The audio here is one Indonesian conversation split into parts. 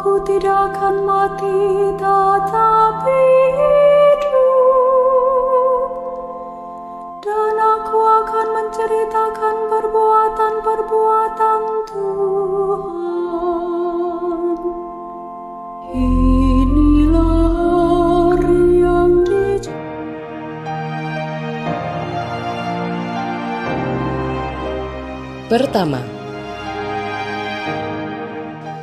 Aku tidak akan mati tetapi hidup, dan aku akan menceritakan perbuatan-perbuatan Tuhan. Inilah hari yang Pertama,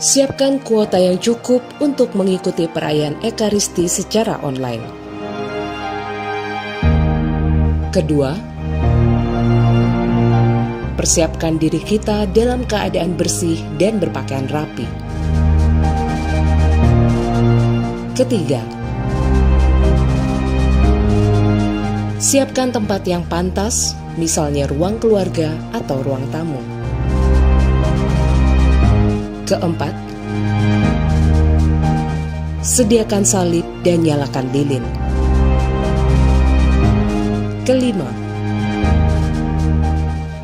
siapkan kuota yang cukup untuk mengikuti perayaan Ekaristi secara online. Kedua, persiapkan diri kita dalam keadaan bersih dan berpakaian rapi. Ketiga, siapkan tempat yang pantas, misalnya ruang keluarga atau ruang tamu. Keempat, sediakan salib dan nyalakan lilin. Kelima,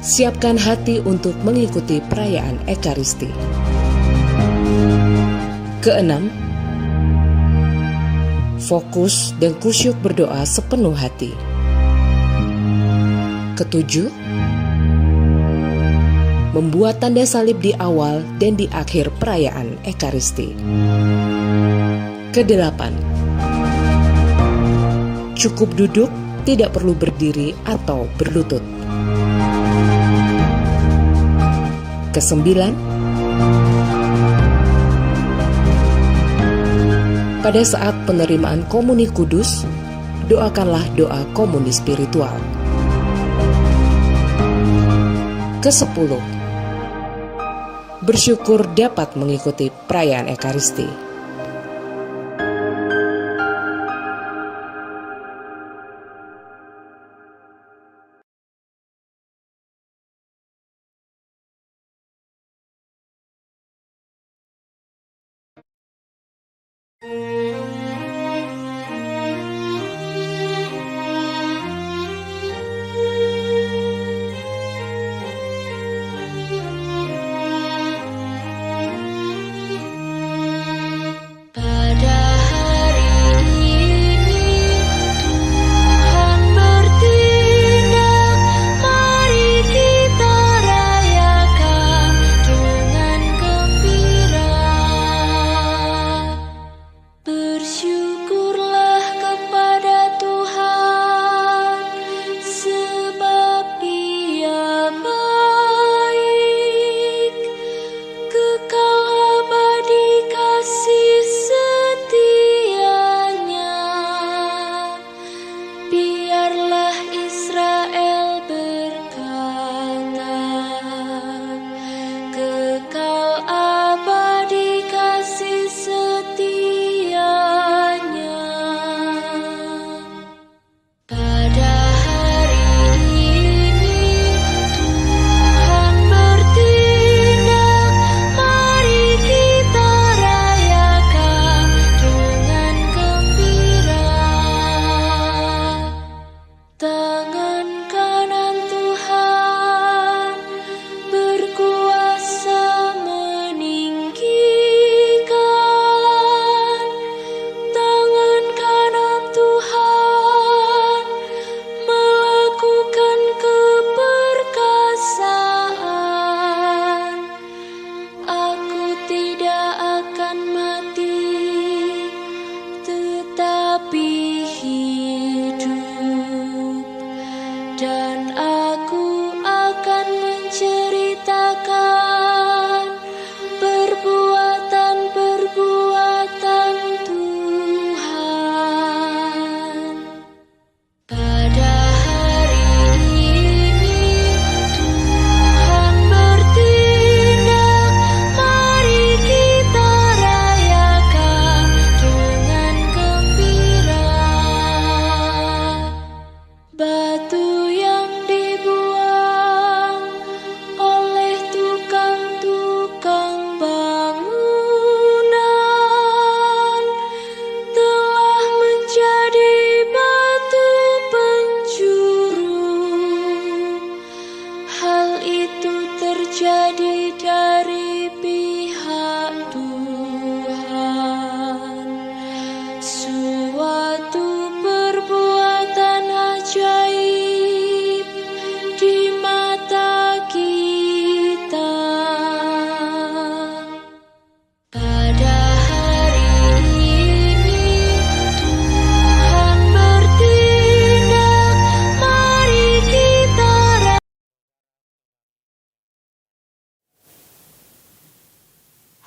siapkan hati untuk mengikuti perayaan Ekaristi. Keenam, fokus dan kusyuk berdoa sepenuh hati. Ketujuh, membuat tanda salib di awal dan di akhir perayaan Ekaristi. Kedelapan, cukup duduk, tidak perlu berdiri atau berlutut. Kesembilan, pada saat penerimaan komuni kudus, doakanlah doa komuni spiritual. Kesepuluh, bersyukur dapat mengikuti perayaan Ekaristi.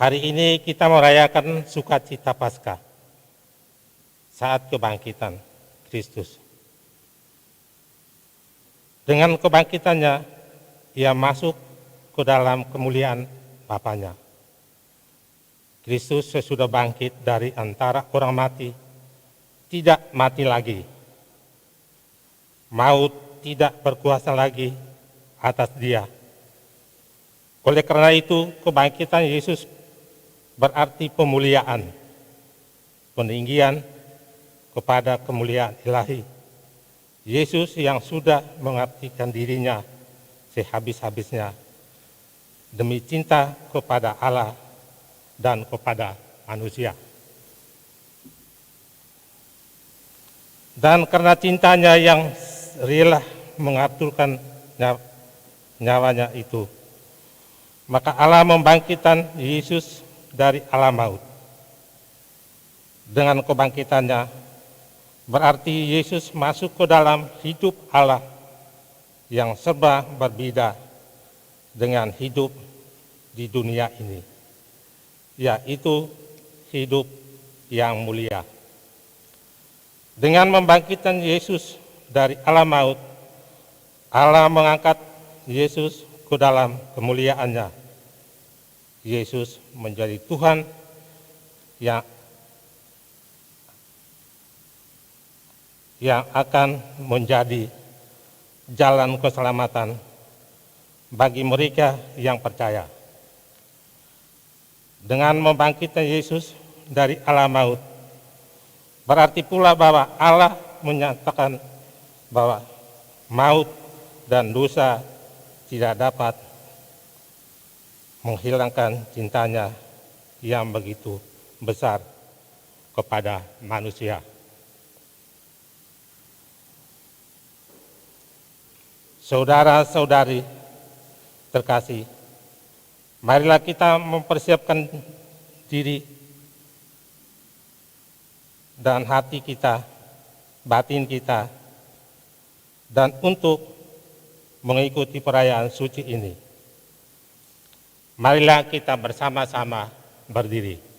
Hari ini kita merayakan sukacita Paskah saat kebangkitan Kristus. Dengan kebangkitannya, ia masuk ke dalam kemuliaan Bapanya. Kristus sesudah bangkit dari antara orang mati, tidak mati lagi. Maut tidak berkuasa lagi atas dia. Oleh karena itu, kebangkitan Yesus berarti pemuliaan, peninggian kepada kemuliaan ilahi. Yesus yang sudah mengabdikan dirinya sehabis-habisnya demi cinta kepada Allah dan kepada manusia. Dan karena cintanya yang rela mengaturkan nyawanya itu, maka Allah membangkitkan Yesus dari alam maut. Dengan kebangkitannya, berarti Yesus masuk ke dalam hidup Allah yang serba berbeda dengan hidup di dunia ini, yaitu hidup yang mulia. Dengan membangkitkan Yesus dari alam maut, Allah mengangkat Yesus ke dalam kemuliaannya. Yesus menjadi Tuhan yang akan menjadi jalan keselamatan bagi mereka yang percaya. Dengan membangkitkan Yesus dari alam maut, berarti pula bahwa Allah menyatakan bahwa maut dan dosa tidak dapat menghilangkan cintanya yang begitu besar kepada manusia. Saudara-saudari terkasih, marilah kita mempersiapkan diri dan hati kita, batin kita, dan untuk mengikuti perayaan suci ini. Marilah kita bersama-sama berdiri.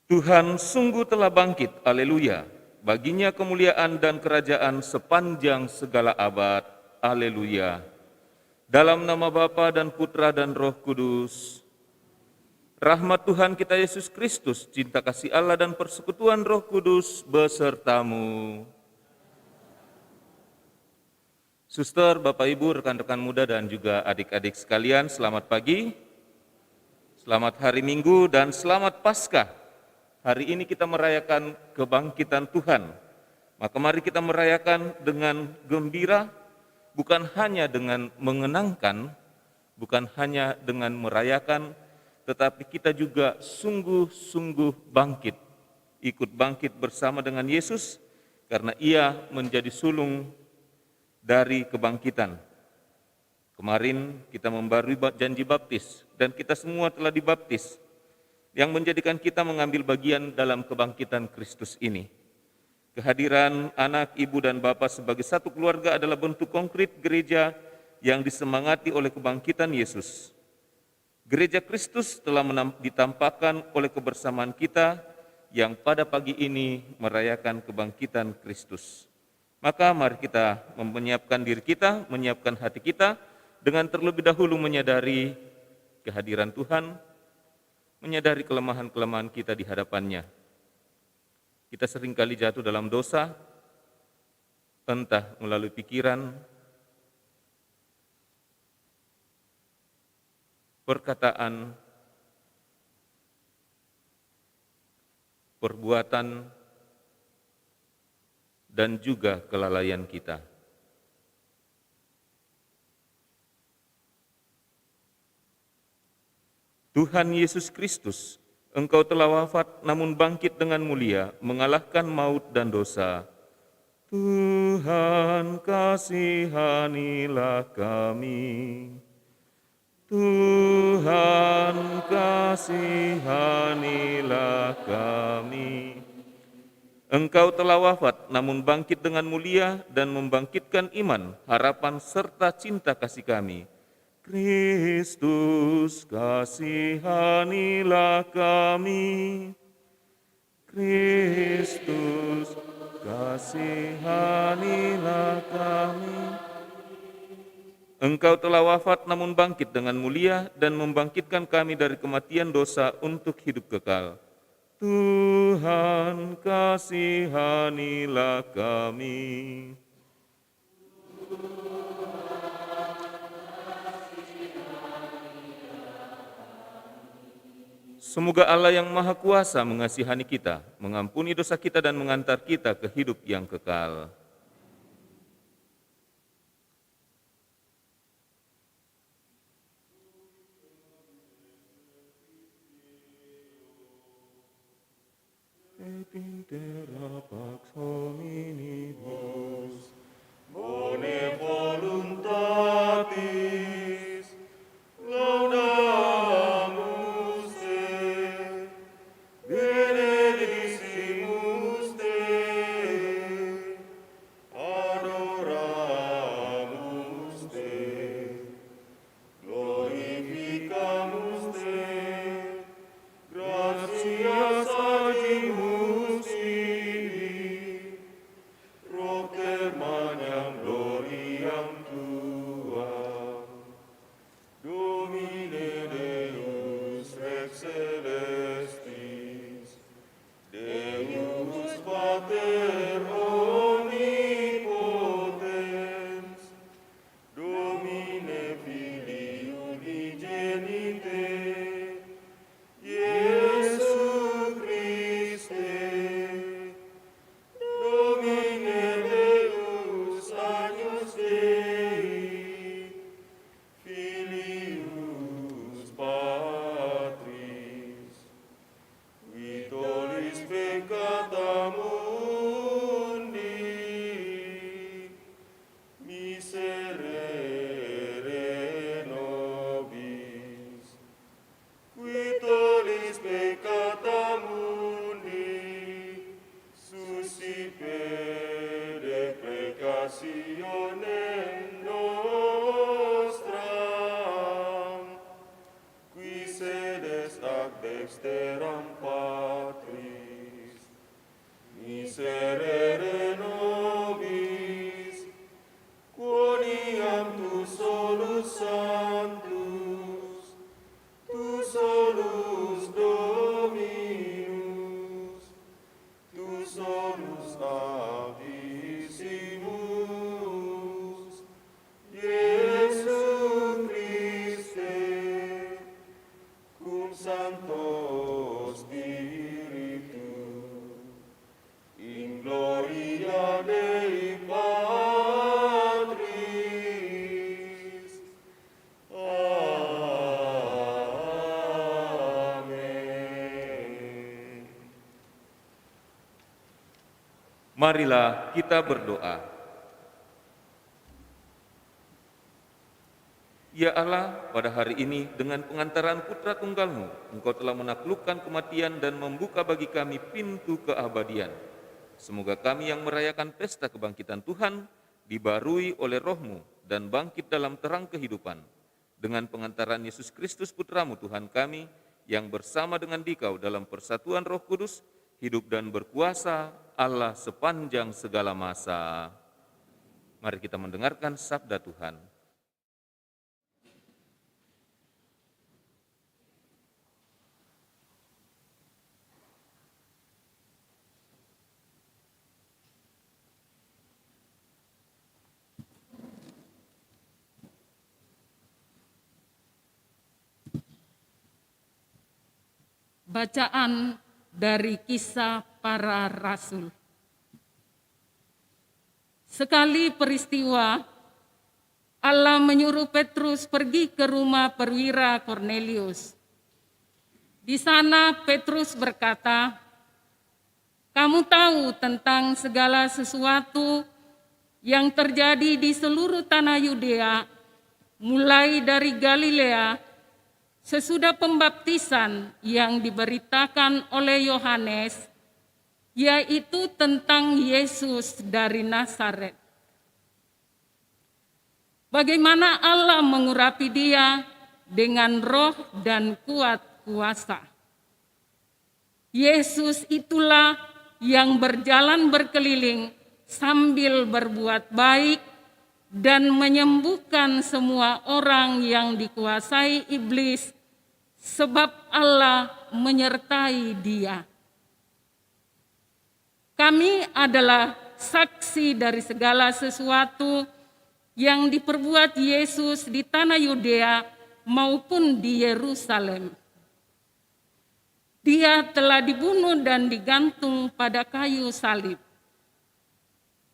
Tuhan sungguh telah bangkit, haleluya. Baginya kemuliaan dan kerajaan sepanjang segala abad, haleluya. Dalam nama Bapa dan Putra dan Roh Kudus, rahmat Tuhan kita Yesus Kristus, cinta kasih Allah dan persekutuan Roh Kudus besertamu. Suster, Bapak Ibu, rekan-rekan muda dan juga adik-adik sekalian, selamat pagi. Selamat hari Minggu dan selamat Paskah. Hari ini kita merayakan kebangkitan Tuhan. Maka mari kita merayakan dengan gembira, bukan hanya dengan mengenangkan, bukan hanya dengan merayakan, tetapi kita juga sungguh-sungguh bangkit. Ikut bangkit bersama dengan Yesus, karena Ia menjadi sulung dari kebangkitan. Kemarin kita membarui janji baptis dan kita semua telah dibaptis yang menjadikan kita mengambil bagian dalam kebangkitan Kristus ini. Kehadiran anak, ibu, dan bapak sebagai satu keluarga adalah bentuk konkret gereja yang disemangati oleh kebangkitan Yesus. Gereja Kristus telah ditampakkan oleh kebersamaan kita yang pada pagi ini merayakan kebangkitan Kristus. Maka mari kita menyiapkan diri kita, menyiapkan hati kita, dengan terlebih dahulu menyadari kehadiran Tuhan, menyadari kelemahan-kelemahan kita di hadapannya. Kita seringkali jatuh dalam dosa, entah melalui pikiran, perkataan, perbuatan, dan juga kelalaian kita. Tuhan Yesus Kristus, Engkau telah wafat namun bangkit dengan mulia, mengalahkan maut dan dosa. Tuhan, kasihanilah kami. Tuhan, kasihanilah kami. Engkau telah wafat namun bangkit dengan mulia dan membangkitkan iman, harapan serta cinta kasih kami. Kristus, kasihanilah kami. Kristus, kasihanilah kami. Engkau telah wafat namun bangkit dengan mulia dan membangkitkan kami dari kematian dosa untuk hidup kekal. Tuhan, kasihanilah kami. Semoga Allah yang Maha Kuasa mengasihani kita, mengampuni dosa kita dan mengantar kita ke hidup yang kekal. Et intera pax hominibus, bone voluntatis, laudamus te, benedicimus te, adoramus te, glorificamus te, gratias agimus tibi, propter magnam gloriam tuam. Domine Deus Rex Celestis, Deus Pater omnipotens, Domine Filii unigenite, Iesu Christe, Domine Deus agnus Dei, Filius Patris, qui tollis peccata mundi, miserere nobis, qui tollis peccata mundi, suscipe deprecationem nostram, qui sedes ac dexteram Patris, miserere nobis, quoniam tu solus sanctus, tu solus Dominus, tu solus Avissimus, Iesu Christe, cum Spiritus, in gloria Dei Patris. Amen. Marilah kita berdoa. Ya Allah, pada hari ini dengan pengantaran Putra Tunggal-Mu, Engkau telah menaklukkan kematian dan membuka bagi kami pintu keabadian. Semoga kami yang merayakan pesta kebangkitan Tuhan dibarui oleh Roh-Mu dan bangkit dalam terang kehidupan. Dengan pengantaran Yesus Kristus Putra-Mu Tuhan kami, yang bersama dengan Dikau dalam persatuan Roh Kudus, hidup dan berkuasa Allah sepanjang segala masa. Mari kita mendengarkan sabda Tuhan. Bacaan dari Kisah Para Rasul. Sekali peristiwa, Allah menyuruh Petrus pergi ke rumah perwira Kornelius. Di sana Petrus berkata, "Kamu tahu tentang segala sesuatu yang terjadi di seluruh tanah Yudea, mulai dari Galilea, sesudah pembaptisan yang diberitakan oleh Yohanes, yaitu tentang Yesus dari Nazaret. Bagaimana Allah mengurapi dia dengan roh dan kuat kuasa. Yesus itulah yang berjalan berkeliling sambil berbuat baik dan menyembuhkan semua orang yang dikuasai iblis, sebab Allah menyertai dia. Kami adalah saksi dari segala sesuatu yang diperbuat Yesus di tanah Yudea maupun di Yerusalem. Dia telah dibunuh dan digantung pada kayu salib.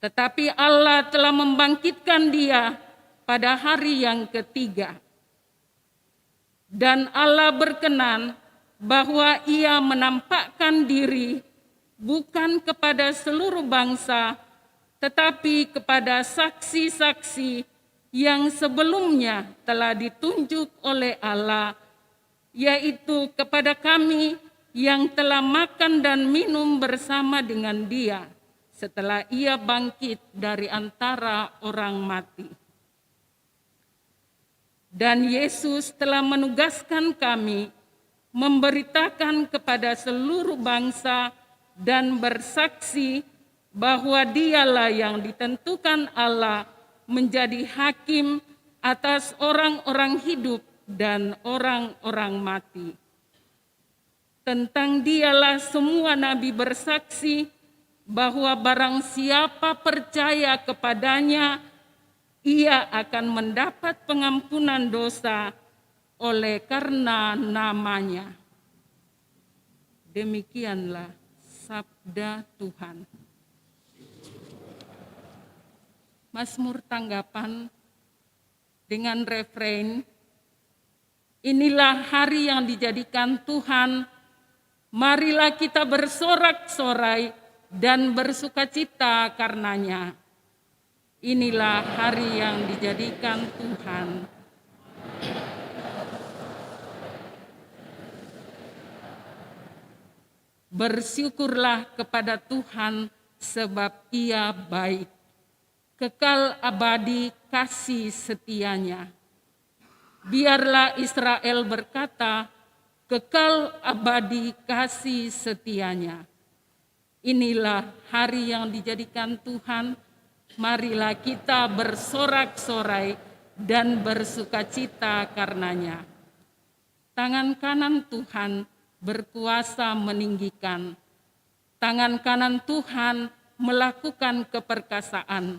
Tetapi Allah telah membangkitkan dia pada hari yang ketiga. Dan Allah berkenan bahwa ia menampakkan diri bukan kepada seluruh bangsa, tetapi kepada saksi-saksi yang sebelumnya telah ditunjuk oleh Allah, yaitu kepada kami yang telah makan dan minum bersama dengan dia setelah ia bangkit dari antara orang mati. Dan Yesus telah menugaskan kami memberitakan kepada seluruh bangsa dan bersaksi bahwa dialah yang ditentukan Allah menjadi hakim atas orang-orang hidup dan orang-orang mati. Tentang dialah semua nabi bersaksi bahwa barang siapa percaya kepadanya, ia akan mendapat pengampunan dosa oleh karena namanya. Demikianlah sabda Tuhan. Mazmur tanggapan dengan refrein, inilah hari yang dijadikan Tuhan, marilah kita bersorak-sorai dan bersukacita karenanya. Inilah hari yang dijadikan Tuhan. Bersyukurlah kepada Tuhan sebab Ia baik. Kekal abadi kasih setianya. Biarlah Israel berkata, kekal abadi kasih setianya. Inilah hari yang dijadikan Tuhan, marilah kita bersorak-sorai dan bersukacita karenanya. Tangan kanan Tuhan berkuasa meninggikan. Tangan kanan Tuhan melakukan keperkasaan.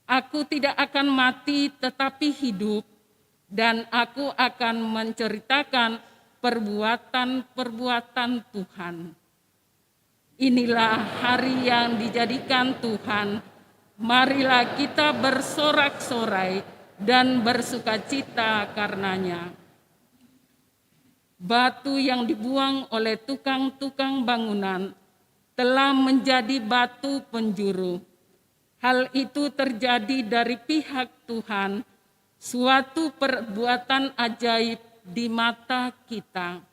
Aku tidak akan mati tetapi hidup, dan aku akan menceritakan perbuatan-perbuatan Tuhan. Inilah hari yang dijadikan Tuhan. Marilah kita bersorak-sorai dan bersukacita karenanya. Batu yang dibuang oleh tukang-tukang bangunan telah menjadi batu penjuru. Hal itu terjadi dari pihak Tuhan, suatu perbuatan ajaib di mata kita.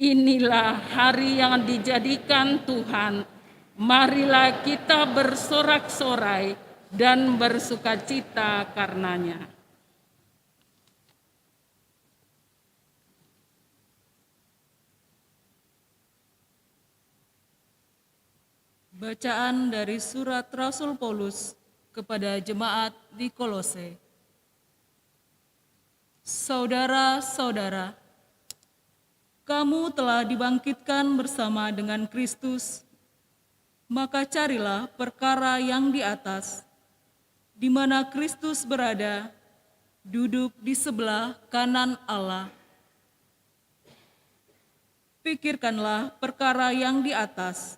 Inilah hari yang dijadikan Tuhan. Marilah kita bersorak-sorai dan bersukacita karenanya. Bacaan dari surat Rasul Paulus kepada jemaat di Kolose. Saudara-saudara, kamu telah dibangkitkan bersama dengan Kristus, maka carilah perkara yang di atas, di mana Kristus berada, duduk di sebelah kanan Allah. Pikirkanlah perkara yang di atas,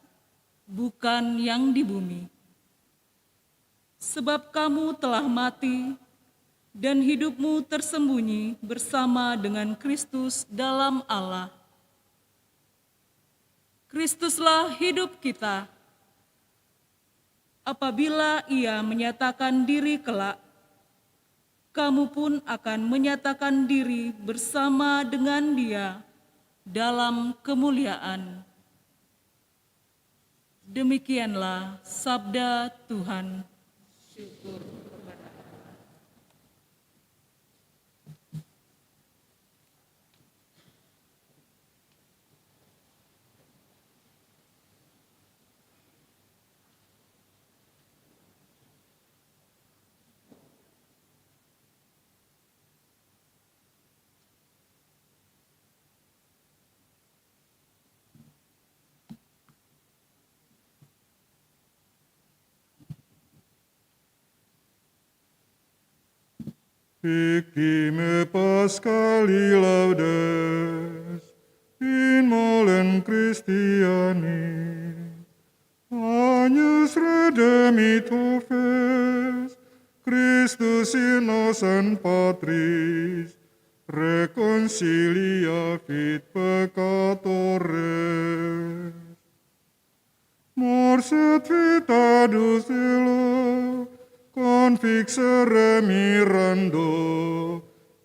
bukan yang di bumi. Sebab kamu telah mati, dan hidupmu tersembunyi bersama dengan Kristus dalam Allah. Kristuslah hidup kita. Apabila Ia menyatakan diri kelak, kamu pun akan menyatakan diri bersama dengan Dia dalam kemuliaan. Demikianlah sabda Tuhan. Syukur. Victime Pascali laudes, in molen Christiani, agnus redemit offes, Christus innocent Patris, reconcilia fit peccatores. Mors et vita ducelo, confixere mirando,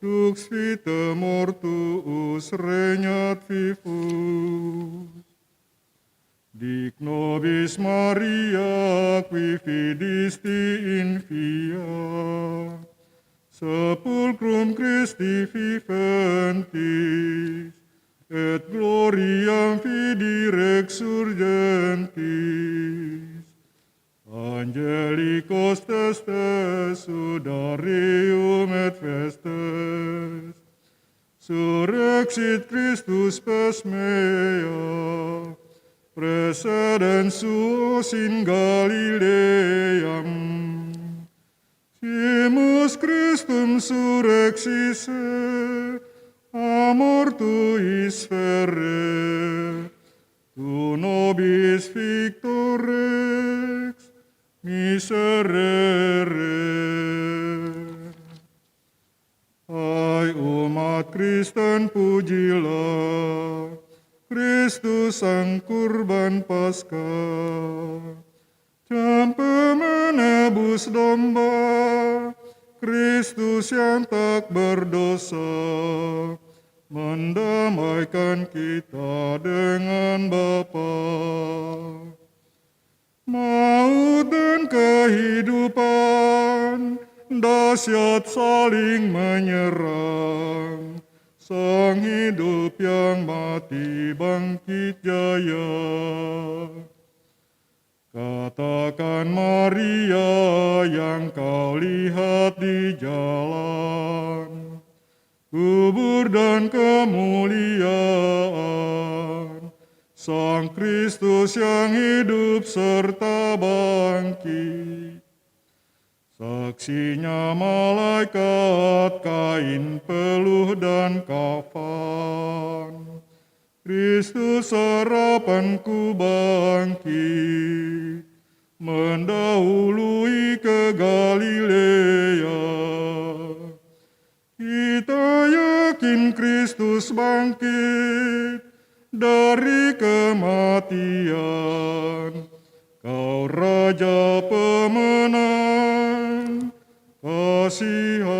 dux vita mortuus regnat vivus. Dic nobis Maria, qui fidisti in fia, sepulcrum Christi viventis, et gloriam fidi resurgentis. Angelicos testes sudarium et festes, surrexit Christus pes mea, precedens suos in Galileam. Simus Christum surrexisse, a mortuis ferre, tu nobis victor rex, miserere. Hai umat Kristen pujilah, Kristus sang kurban Paskah. Campe menebus domba, Kristus yang tak berdosa, mendamaikan kita dengan Bapa. Maut dan kehidupan dahsyat saling menyerang. Sang hidup yang mati bangkit jaya. Katakan Maria yang kau lihat di jalan, kubur dan kemuliaan, Sang Kristus yang hidup serta bangkit. Saksinya malaikat, kain peluh dan kafan. Kristus harapanku bangkit, mendahului ke Galilea. Kita yakin Kristus bangkit dari kematian. Kau Raja pemenang, kasihanilah.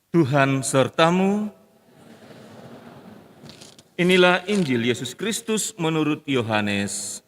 Tuhan sertamu. Inilah Injil Yesus Kristus menurut Yohanes.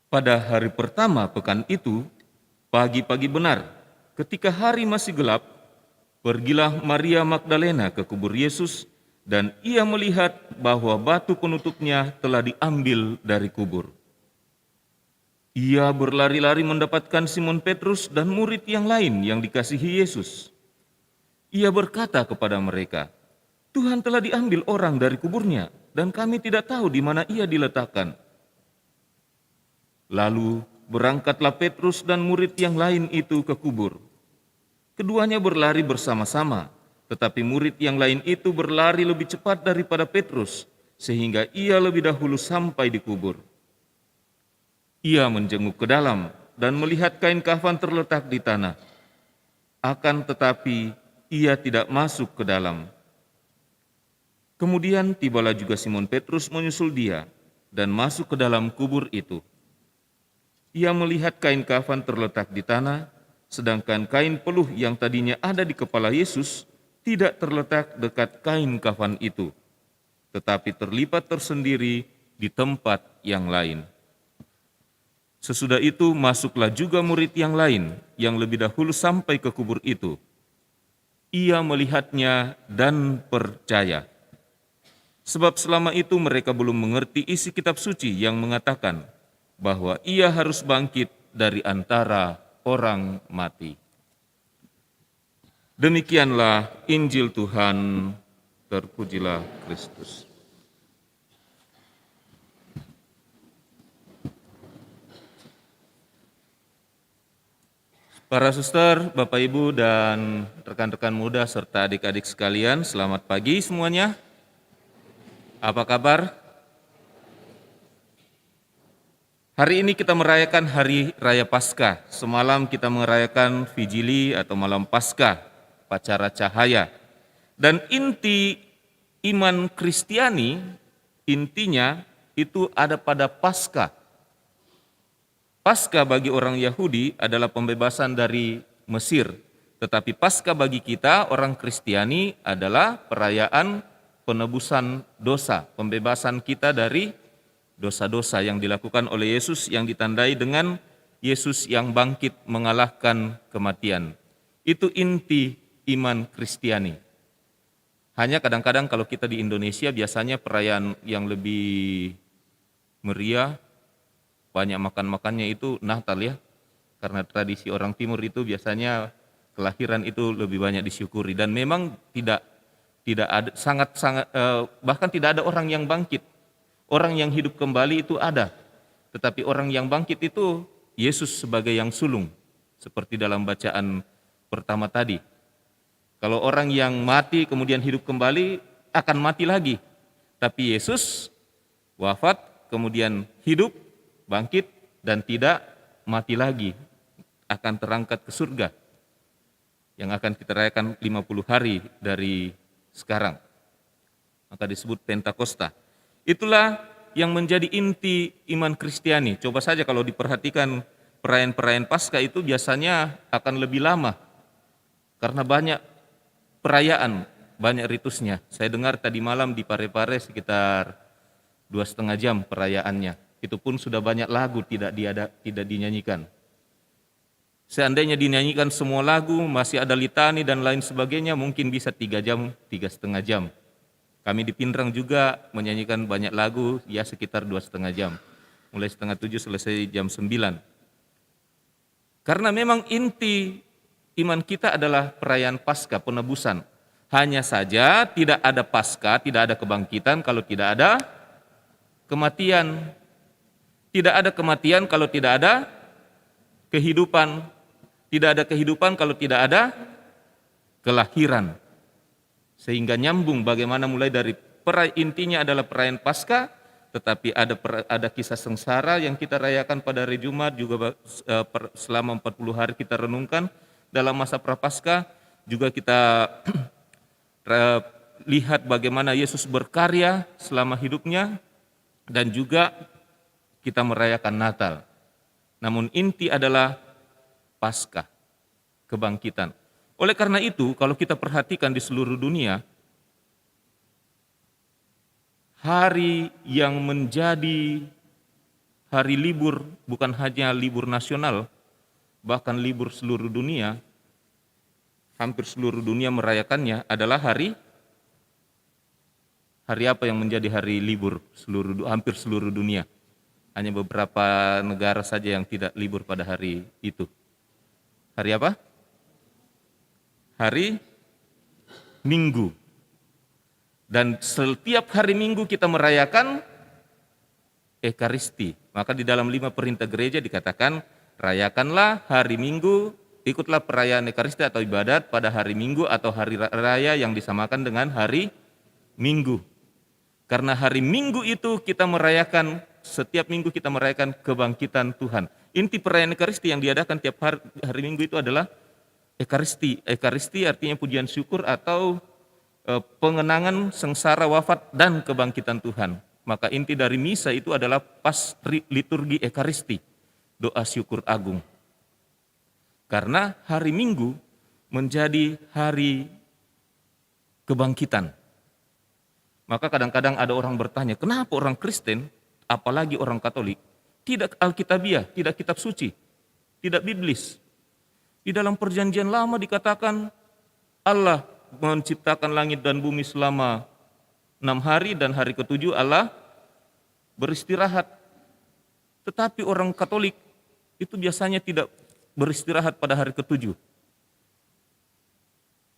Pada hari pertama pekan itu, pagi-pagi benar, ketika hari masih gelap, pergilah Maria Magdalena ke kubur Yesus, dan ia melihat bahwa batu penutupnya telah diambil dari kubur. Ia berlari-lari mendapatkan Simon Petrus dan murid yang lain yang dikasihi Yesus. Ia berkata kepada mereka, "Tuhan telah diambil orang dari kuburnya, dan kami tidak tahu di mana ia diletakkan." Lalu berangkatlah Petrus dan murid yang lain itu ke kubur. Keduanya berlari bersama-sama, tetapi murid yang lain itu berlari lebih cepat daripada Petrus, sehingga ia lebih dahulu sampai di kubur. Ia menjenguk ke dalam dan melihat kain kafan terletak di tanah. Akan tetapi ia tidak masuk ke dalam. Kemudian tibalah juga Simon Petrus menyusul dia dan masuk ke dalam kubur itu. Ia melihat kain kafan terletak di tanah, sedangkan kain peluh yang tadinya ada di kepala Yesus tidak terletak dekat kain kafan itu, tetapi terlipat tersendiri di tempat yang lain. Sesudah itu masuklah juga murid yang lain yang lebih dahulu sampai ke kubur itu. Ia melihatnya dan percaya. Sebab selama itu mereka belum mengerti isi kitab suci yang mengatakan bahwa ia harus bangkit dari antara orang mati. Demikianlah Injil Tuhan, terpujilah Kristus. Para suster, Bapak Ibu dan rekan-rekan muda serta adik-adik sekalian, selamat pagi semuanya. Apa kabar? Hari ini kita merayakan Hari Raya Paskah. Semalam kita merayakan Vigili atau Malam Paskah, Pacara Cahaya. Dan inti iman Kristiani, intinya itu ada pada Paskah. Paskah bagi orang Yahudi adalah pembebasan dari Mesir. Tetapi Paskah bagi kita, orang Kristiani, adalah perayaan penebusan dosa, pembebasan kita dari dosa-dosa yang dilakukan oleh Yesus yang ditandai dengan Yesus yang bangkit mengalahkan kematian. Itu inti iman Kristiani. Hanya kadang-kadang kalau kita di Indonesia biasanya perayaan yang lebih meriah, banyak makan-makannya itu Natal ya. Karena tradisi orang Timur itu biasanya kelahiran itu lebih banyak disyukuri. Dan memang tidak ada bahkan tidak ada orang yang bangkit. Orang yang hidup kembali itu ada, tetapi orang yang bangkit itu Yesus sebagai yang sulung, seperti dalam bacaan pertama tadi. Kalau orang yang mati kemudian hidup kembali akan mati lagi, tapi Yesus wafat kemudian hidup, bangkit dan tidak mati lagi, akan terangkat ke surga yang akan kita rayakan 50 hari dari sekarang. Maka disebut Pentakosta. Itulah yang menjadi inti iman Kristiani. Coba saja kalau diperhatikan perayaan-perayaan Paskah itu biasanya akan lebih lama karena banyak perayaan, banyak ritusnya. Saya dengar tadi malam di Parepare sekitar 2,5 jam perayaannya. Itu pun sudah banyak lagu tidak dinyanyikan. Seandainya dinyanyikan semua lagu, masih ada litani dan lain sebagainya, mungkin bisa 3 jam, 3,5 jam. Kami di Pindrang juga menyanyikan banyak lagu, ya sekitar 2,5 jam. Mulai 6:30 selesai jam 9. Karena memang inti iman kita adalah perayaan Paskah, penebusan. Hanya saja tidak ada Paskah, tidak ada kebangkitan kalau tidak ada kematian. Tidak ada kematian kalau tidak ada kehidupan. Tidak ada kehidupan kalau tidak ada kelahiran. Sehingga nyambung bagaimana mulai dari intinya adalah perayaan Paskah, tetapi ada kisah sengsara yang kita rayakan pada hari Jumat, juga selama 40 hari kita renungkan dalam masa Prapaskah. Juga kita lihat bagaimana Yesus berkarya selama hidupnya, dan juga kita merayakan Natal. Namun inti adalah Paskah, kebangkitan. Oleh karena itu, kalau kita perhatikan di seluruh dunia, hari yang menjadi hari libur bukan hanya libur nasional, bahkan libur seluruh dunia, hampir seluruh dunia merayakannya adalah hari apa yang menjadi hari libur hampir seluruh dunia. Hanya beberapa negara saja yang tidak libur pada hari itu. Hari apa? Hari Minggu. Dan setiap hari Minggu kita merayakan Ekaristi. Maka di dalam 5 perintah gereja dikatakan, rayakanlah hari Minggu, ikutlah perayaan Ekaristi atau ibadat pada hari Minggu atau hari raya yang disamakan dengan hari Minggu. Karena hari Minggu itu kita merayakan, setiap minggu kita merayakan kebangkitan Tuhan. Inti perayaan Ekaristi yang diadakan tiap hari Minggu itu adalah Ekaristi. Ekaristi artinya pujian syukur atau pengenangan sengsara, wafat, dan kebangkitan Tuhan. Maka inti dari misa itu adalah pas liturgi Ekaristi, doa syukur agung. Karena hari Minggu menjadi hari kebangkitan. Maka kadang-kadang ada orang bertanya, kenapa orang Kristen, apalagi orang Katolik, tidak alkitabiah, tidak kitab suci, tidak biblis. Di dalam perjanjian lama dikatakan Allah menciptakan langit dan bumi selama 6 hari dan hari ke-7 Allah beristirahat. Tetapi orang Katolik itu biasanya tidak beristirahat pada hari ke-7.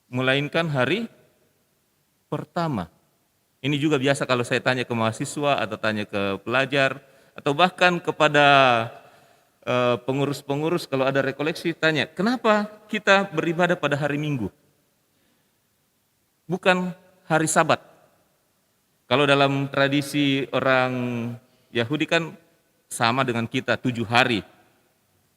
Melainkan hari pertama. Ini juga biasa kalau saya tanya ke mahasiswa atau tanya ke pelajar, atau bahkan kepada pengurus-pengurus kalau ada rekoleksi, tanya, kenapa kita beribadah pada hari Minggu? Bukan hari Sabat. Kalau dalam tradisi orang Yahudi kan sama dengan kita 7 hari.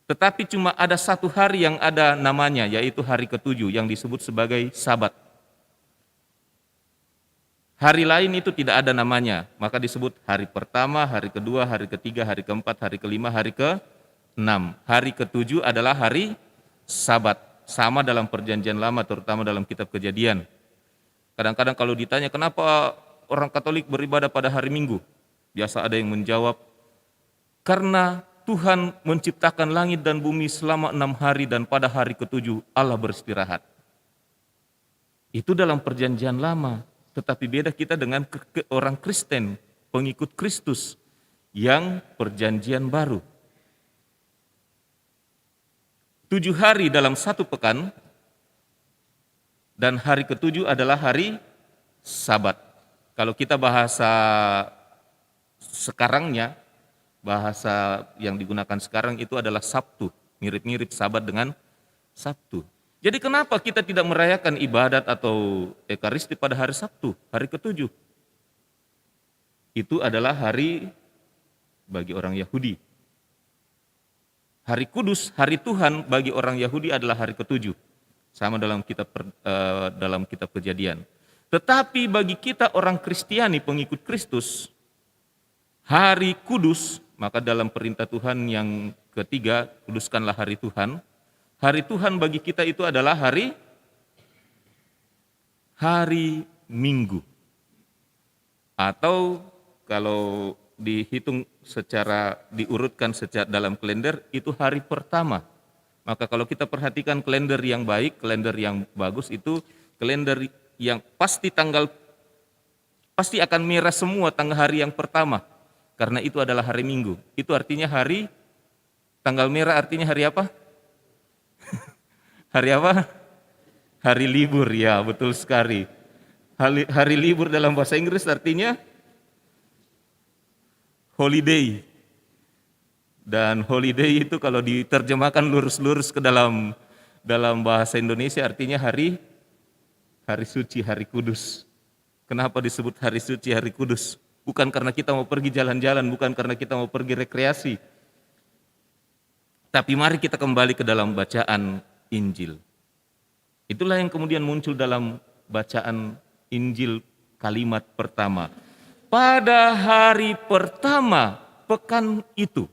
Tetapi cuma ada 1 hari yang ada namanya, yaitu hari ke-7 yang disebut sebagai Sabat. Hari lain itu tidak ada namanya, maka disebut hari pertama, hari kedua, hari ketiga, hari keempat, hari kelima, hari ke-6. Hari ke-7 adalah hari Sabat. Sama dalam perjanjian lama, terutama dalam kitab Kejadian. Kadang-kadang kalau ditanya kenapa orang Katolik beribadah pada hari Minggu, biasa ada yang menjawab, karena Tuhan menciptakan langit dan bumi selama 6 hari dan pada hari ke-7 Allah beristirahat. Itu dalam perjanjian lama. Tetapi beda kita dengan orang Kristen, pengikut Kristus yang perjanjian baru. 7 hari dalam 1 pekan, dan hari ke-7 adalah hari Sabat. Kalau kita bahasa sekarangnya, bahasa yang digunakan sekarang itu adalah Sabtu. Mirip-mirip Sabat dengan Sabtu. Jadi kenapa kita tidak merayakan ibadat atau Ekaristi pada hari Sabtu, hari ke-7? Itu adalah hari bagi orang Yahudi. Hari Kudus, hari Tuhan bagi orang Yahudi adalah hari ke-7. Sama dalam kitab Kejadian. Tetapi bagi kita orang Kristiani, pengikut Kristus, hari kudus, maka dalam perintah Tuhan yang ketiga, kuduskanlah hari Tuhan. Hari Tuhan bagi kita itu adalah hari Minggu. Atau kalau dihitung diurutkan secara dalam kalender, itu hari pertama. Maka kalau kita perhatikan kalender yang baik, kalender yang bagus itu kalender yang pasti akan merah semua tanggal hari yang pertama. Karena itu adalah hari Minggu. Itu artinya tanggal merah artinya hari apa? Hari apa? Hari libur, ya betul sekali. Hari libur dalam bahasa Inggris artinya holiday. Dan holiday itu kalau diterjemahkan lurus-lurus ke dalam bahasa Indonesia artinya hari suci, hari kudus. Kenapa disebut hari suci, hari kudus? Bukan karena kita mau pergi jalan-jalan, bukan karena kita mau pergi rekreasi. Tapi mari kita kembali ke dalam bacaan Injil. Itulah yang kemudian muncul dalam bacaan Injil kalimat pertama. Pada hari pertama pekan itu.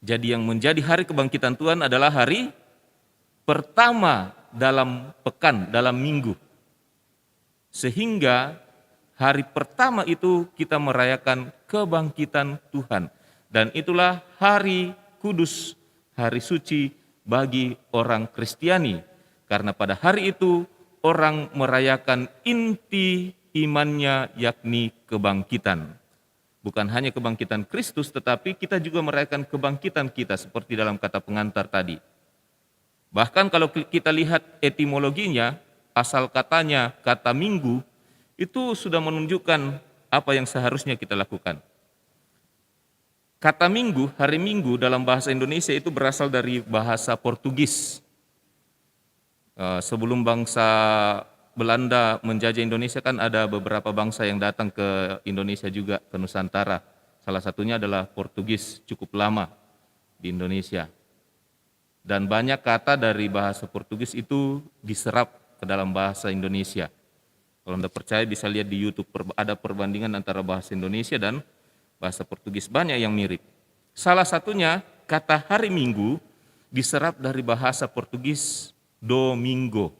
Jadi yang menjadi hari kebangkitan Tuhan adalah hari pertama dalam pekan, dalam minggu. Sehingga hari pertama itu kita merayakan kebangkitan Tuhan. Dan itulah hari kudus, hari suci bagi orang Kristiani. Karena pada hari itu orang merayakan inti imannya yakni kebangkitan. Bukan hanya kebangkitan Kristus, tetapi kita juga merayakan kebangkitan kita seperti dalam kata pengantar tadi. Bahkan kalau kita lihat etimologinya, asal katanya kata minggu, itu sudah menunjukkan apa yang seharusnya kita lakukan. Kata minggu, hari Minggu dalam bahasa Indonesia itu berasal dari bahasa Portugis. Sebelum bangsa Belanda menjajah Indonesia kan ada beberapa bangsa yang datang ke Indonesia juga, ke Nusantara. Salah satunya adalah Portugis, cukup lama di Indonesia. Dan banyak kata dari bahasa Portugis itu diserap ke dalam bahasa Indonesia. Kalau Anda percaya bisa lihat di YouTube, ada perbandingan antara bahasa Indonesia dan bahasa Portugis, banyak yang mirip. Salah satunya kata hari Minggu diserap dari bahasa Portugis domingo.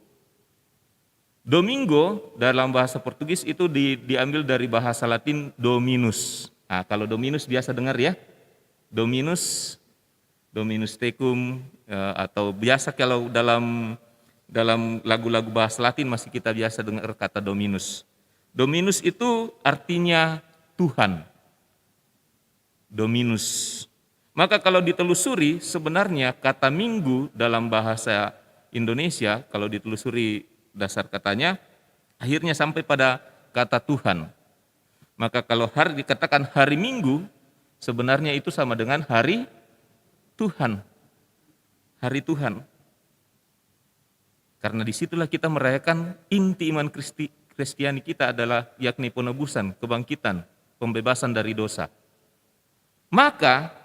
Domingo dalam bahasa Portugis itu diambil dari bahasa Latin dominus. Nah, kalau dominus biasa dengar ya, dominus tecum, atau biasa kalau dalam lagu-lagu bahasa Latin masih kita biasa dengar kata dominus. Dominus itu artinya Tuhan. Dominus. Maka kalau ditelusuri sebenarnya kata minggu dalam bahasa Indonesia, kalau ditelusuri dasar katanya, akhirnya sampai pada kata Tuhan. Maka kalau dikatakan hari Minggu, sebenarnya itu sama dengan hari Tuhan. Hari Tuhan. Karena disitulah kita merayakan inti iman Kristiani kita adalah yakni penebusan, kebangkitan, pembebasan dari dosa. Maka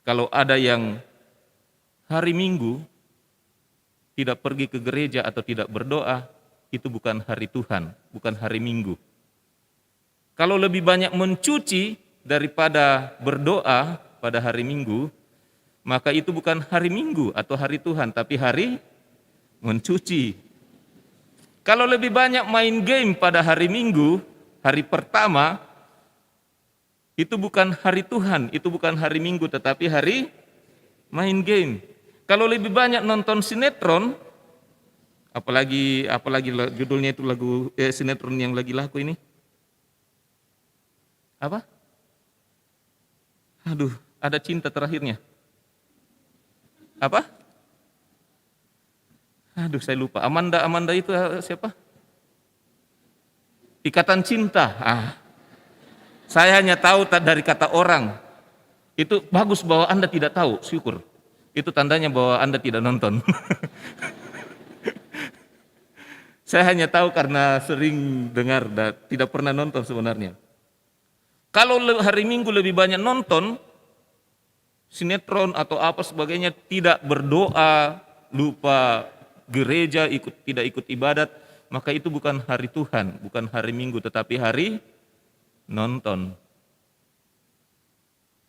kalau ada yang hari Minggu tidak pergi ke gereja atau tidak berdoa, itu bukan hari Tuhan, bukan hari Minggu. Kalau lebih banyak mencuci daripada berdoa pada hari Minggu, maka itu bukan hari Minggu atau hari Tuhan, tapi hari mencuci. Kalau lebih banyak main game pada hari Minggu, hari pertama, itu bukan hari Tuhan, itu bukan hari Minggu, tetapi hari main game. Kalau lebih banyak nonton sinetron, apalagi judulnya itu lagu sinetron yang lagi laku ini. Apa? Aduh, ada cinta terakhirnya. Apa? Aduh, saya lupa. Amanda itu siapa? Ikatan Cinta. Saya hanya tahu dari kata orang. Itu bagus bahwa Anda tidak tahu, syukur. Itu tandanya bahwa Anda tidak nonton. Saya hanya tahu karena sering dengar dan tidak pernah nonton sebenarnya. Kalau hari Minggu lebih banyak nonton sinetron atau apa sebagainya, tidak berdoa, lupa gereja, tidak ikut ibadat, maka itu bukan hari Tuhan, bukan hari Minggu, tetapi hari nonton.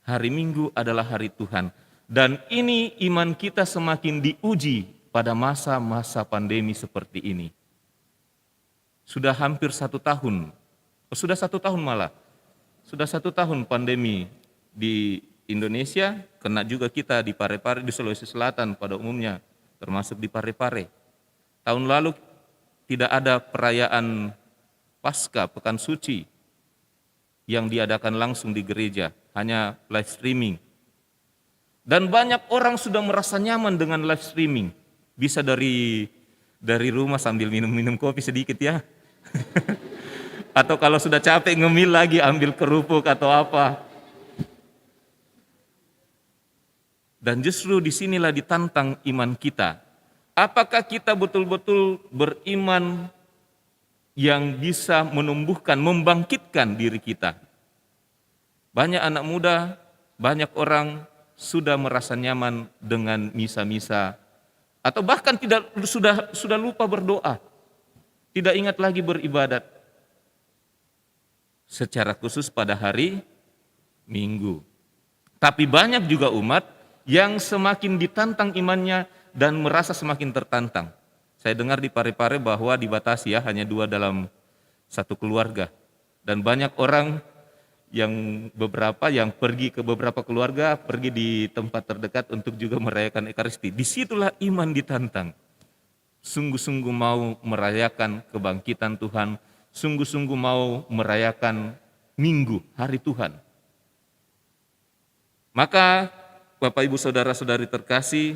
Hari Minggu adalah hari Tuhan. Dan ini iman kita semakin diuji pada masa-masa pandemi seperti ini. Sudah hampir 1 tahun, sudah 1 tahun malah. Sudah 1 tahun pandemi di Indonesia, kena juga kita di Parepare, di Sulawesi Selatan pada umumnya, termasuk di Parepare. Tahun lalu tidak ada perayaan Paskah, Pekan Suci, yang diadakan langsung di gereja, hanya live streaming. Dan banyak orang sudah merasa nyaman dengan live streaming. Bisa dari rumah sambil minum kopi sedikit ya. Atau kalau sudah capek ngemil lagi ambil kerupuk atau apa. Dan justru disinilah ditantang iman kita. Apakah kita betul-betul beriman yang bisa menumbuhkan, membangkitkan diri kita? Banyak anak muda, banyak orang sudah merasa nyaman dengan misa-misa, atau bahkan sudah lupa berdoa, tidak ingat lagi beribadat secara khusus pada hari Minggu. Tapi banyak juga umat yang semakin ditantang imannya dan merasa semakin tertantang. Saya dengar di Parepare bahwa dibatasi ya, hanya 2 dalam 1 keluarga. Dan banyak orang yang beberapa yang pergi ke beberapa keluarga, pergi di tempat terdekat untuk juga merayakan Ekaristi. Disitulah iman ditantang. Sungguh-sungguh mau merayakan kebangkitan Tuhan, sungguh-sungguh mau merayakan Minggu, hari Tuhan. Maka Bapak Ibu Saudara-saudari terkasih,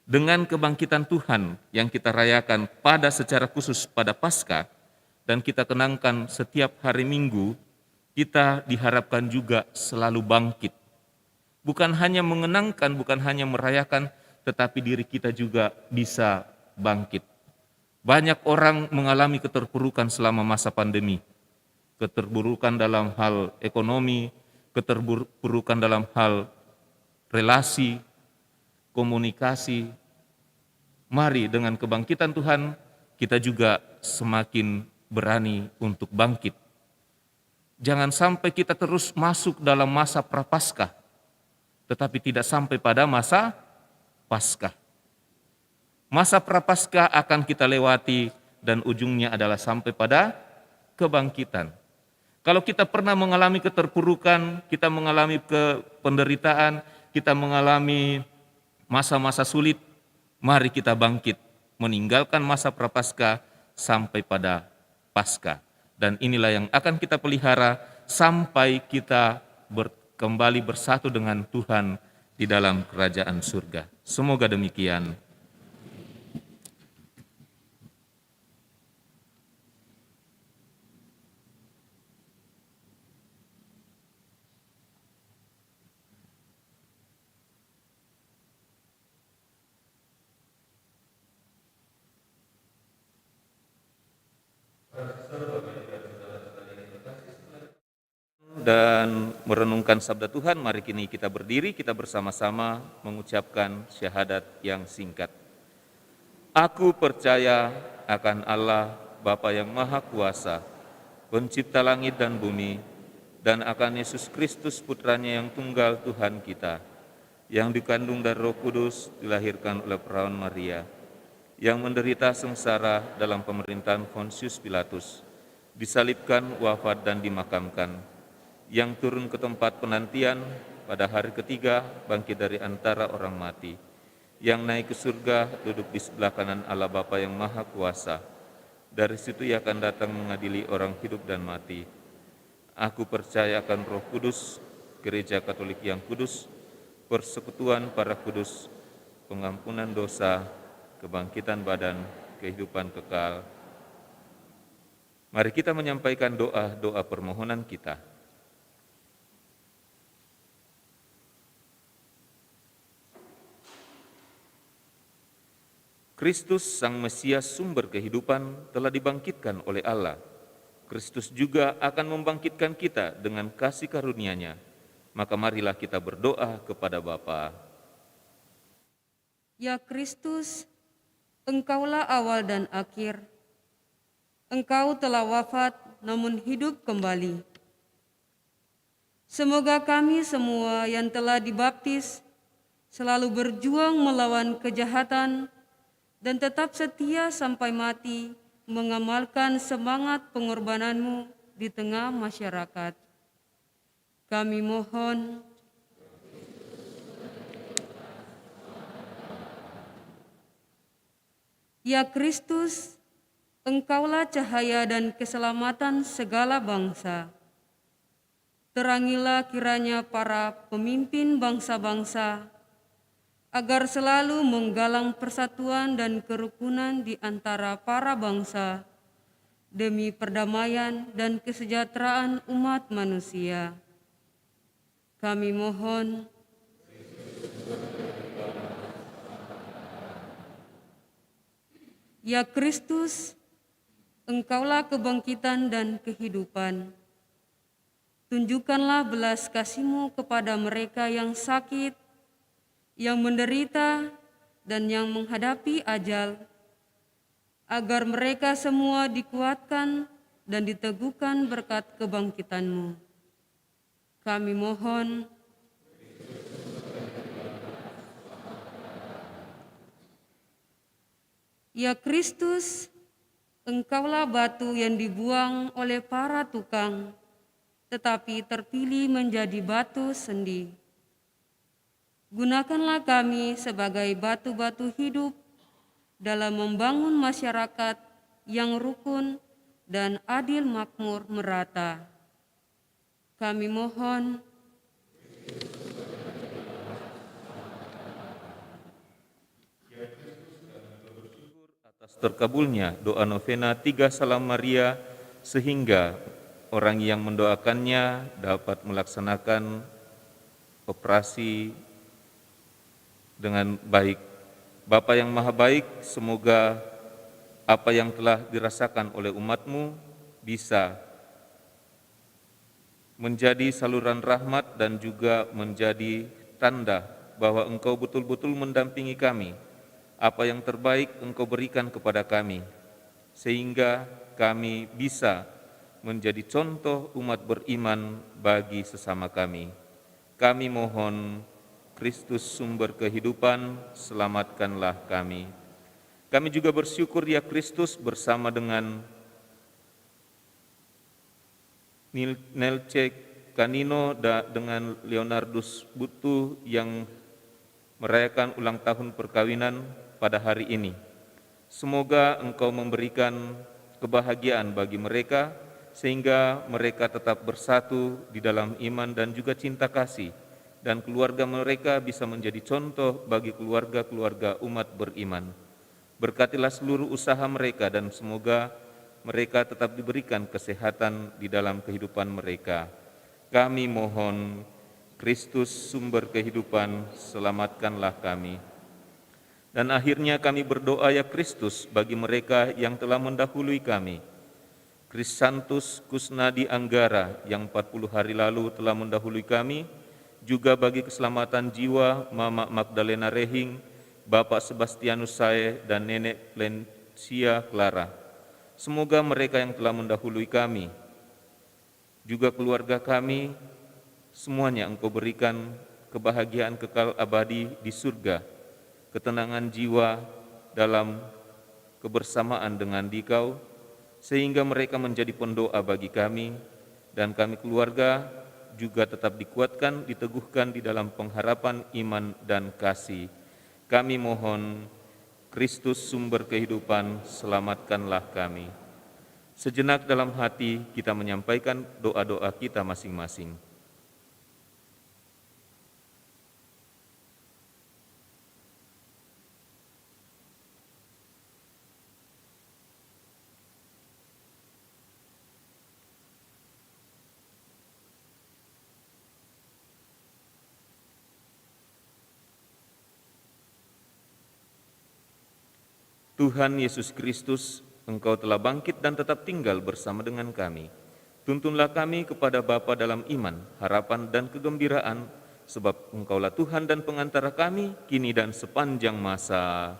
dengan kebangkitan Tuhan yang kita rayakan secara khusus pada Paskah, dan kita kenangkan setiap hari Minggu, kita diharapkan juga selalu bangkit. Bukan hanya mengenangkan, bukan hanya merayakan, tetapi diri kita juga bisa bangkit. Banyak orang mengalami keterpurukan selama masa pandemi. Keterpurukan dalam hal ekonomi, keterpurukan dalam hal relasi, komunikasi. Mari dengan kebangkitan Tuhan, kita juga semakin berani untuk bangkit. Jangan sampai kita terus masuk dalam masa prapaskah, tetapi tidak sampai pada masa Paskah. Masa prapaskah akan kita lewati dan ujungnya adalah sampai pada kebangkitan. Kalau kita pernah mengalami keterpurukan, kita mengalami penderitaan, kita mengalami masa-masa sulit, mari kita bangkit, meninggalkan masa prapaskah sampai pada Paskah. Dan inilah yang akan kita pelihara sampai kita kembali bersatu dengan Tuhan di dalam kerajaan surga. Semoga demikian. Dan merenungkan sabda Tuhan, mari kini kita berdiri, kita bersama-sama mengucapkan syahadat yang singkat. Aku percaya akan Allah, Bapa yang Maha Kuasa, pencipta langit dan bumi, dan akan Yesus Kristus putranya yang tunggal Tuhan kita, yang dikandung dari Roh Kudus, dilahirkan oleh perawan Maria, yang menderita sengsara dalam pemerintahan Pontius Pilatus, disalibkan, wafat dan dimakamkan, yang turun ke tempat penantian, pada hari ketiga bangkit dari antara orang mati, yang naik ke surga, duduk di sebelah kanan Allah Bapa yang Maha Kuasa. Dari situ ia akan datang mengadili orang hidup dan mati. Aku percaya akan Roh Kudus, Gereja Katolik yang kudus, persekutuan para kudus, pengampunan dosa, kebangkitan badan, kehidupan kekal. Mari kita menyampaikan doa-doa permohonan kita. Kristus Sang Mesias sumber kehidupan telah dibangkitkan oleh Allah. Kristus juga akan membangkitkan kita dengan kasih karunia-Nya. Maka marilah kita berdoa kepada Bapa. Ya Kristus, Engkaulah awal dan akhir. Engkau telah wafat namun hidup kembali. Semoga kami semua yang telah dibaptis selalu berjuang melawan kejahatan dan tetap setia sampai mati mengamalkan semangat pengorbananmu di tengah masyarakat. Kami mohon Ya Kristus, Engkaulah cahaya dan keselamatan segala bangsa. Terangilah kiranya para pemimpin bangsa-bangsa, agar selalu menggalang persatuan dan kerukunan di antara para bangsa, demi perdamaian dan kesejahteraan umat manusia. Kami mohon Ya Kristus, Engkaulah kebangkitan dan kehidupan. Tunjukkanlah belas kasih-Mu kepada mereka yang sakit, yang menderita, dan yang menghadapi ajal, agar mereka semua dikuatkan dan diteguhkan berkat kebangkitan-Mu. Kami mohon Ya Kristus, Engkaulah batu yang dibuang oleh para tukang, tetapi terpilih menjadi batu sendi. Gunakanlah kami sebagai batu-batu hidup dalam membangun masyarakat yang rukun dan adil makmur merata. Kami mohon atas terkabulnya doa novena 3 Salam Maria, sehingga orang yang mendoakannya dapat melaksanakan operasi dengan baik. Bapa yang Maha Baik, semoga apa yang telah dirasakan oleh umat-Mu bisa menjadi saluran rahmat dan juga menjadi tanda bahwa Engkau betul-betul mendampingi kami. Apa yang terbaik Engkau berikan kepada kami, sehingga kami bisa menjadi contoh umat beriman bagi sesama kami. Kami mohon, Kristus sumber kehidupan, selamatkanlah kami. Kami juga bersyukur ya Kristus bersama dengan Nelce Canino dengan Leonardus Butu yang merayakan ulang tahun perkawinan pada hari ini. Semoga Engkau memberikan kebahagiaan bagi mereka, sehingga mereka tetap bersatu di dalam iman dan juga cinta kasih, dan keluarga mereka bisa menjadi contoh bagi keluarga-keluarga umat beriman. Berkatilah seluruh usaha mereka dan semoga mereka tetap diberikan kesehatan di dalam kehidupan mereka. Kami mohon, Kristus sumber kehidupan, selamatkanlah kami. Dan akhirnya kami berdoa ya Kristus bagi mereka yang telah mendahului kami. Krisantus Kusnadi Anggara yang 40 hari lalu telah mendahului kami, juga bagi keselamatan jiwa Mama Magdalena Rehing, Bapak Sebastianus Sae, dan Nenek Lencia Clara. Semoga mereka yang telah mendahului kami, juga keluarga kami, semuanya Engkau berikan kebahagiaan kekal abadi di surga, ketenangan jiwa dalam kebersamaan dengan Dikau, sehingga mereka menjadi pendoa bagi kami, dan kami keluarga juga tetap dikuatkan, diteguhkan di dalam pengharapan iman dan kasih. Kami mohon, Kristus sumber kehidupan, selamatkanlah kami. Sejenak dalam hati kita menyampaikan doa-doa kita masing-masing. Tuhan Yesus Kristus, Engkau telah bangkit dan tetap tinggal bersama dengan kami. Tuntunlah kami kepada Bapa dalam iman, harapan, dan kegembiraan, sebab Engkaulah Tuhan dan pengantara kami, kini dan sepanjang masa.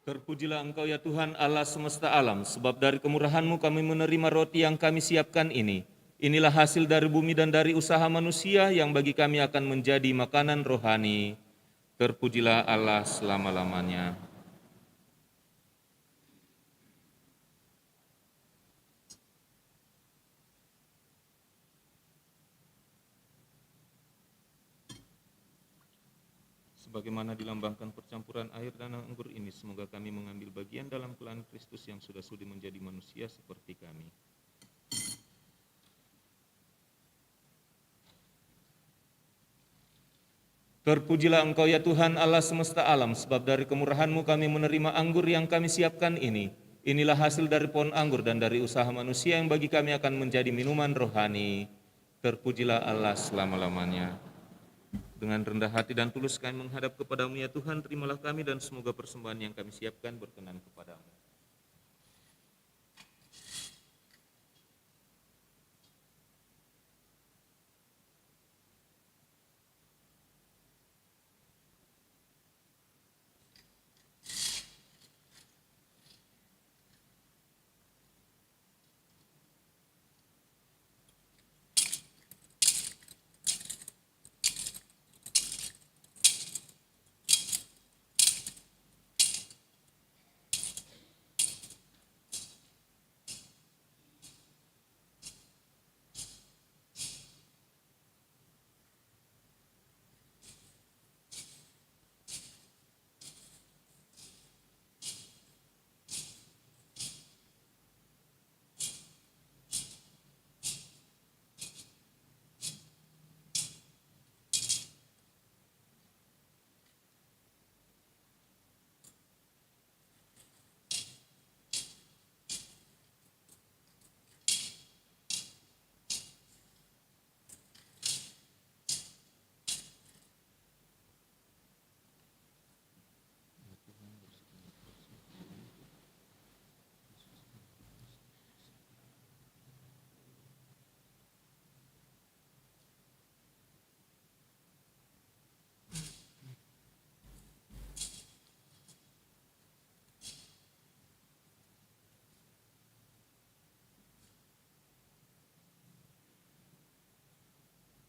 Terpujilah Engkau ya Tuhan Allah semesta alam, sebab dari kemurahan-Mu kami menerima roti yang kami siapkan ini. Inilah hasil dari bumi dan dari usaha manusia yang bagi kami akan menjadi makanan rohani. Terpujilah Allah selama-lamanya. Sebagaimana dilambangkan percampuran air dan anggur ini, semoga kami mengambil bagian dalam kelahiran Kristus yang sudah sudi menjadi manusia seperti kami. Terpujilah Engkau ya Tuhan Allah semesta alam, sebab dari kemurahan-Mu kami menerima anggur yang kami siapkan ini. Inilah hasil dari pohon anggur dan dari usaha manusia yang bagi kami akan menjadi minuman rohani. Terpujilah Allah selama-lamanya. Dengan rendah hati dan tulus kami menghadap kepada-Mu ya Tuhan, terimalah kami dan semoga persembahan yang kami siapkan berkenan kepada-Mu.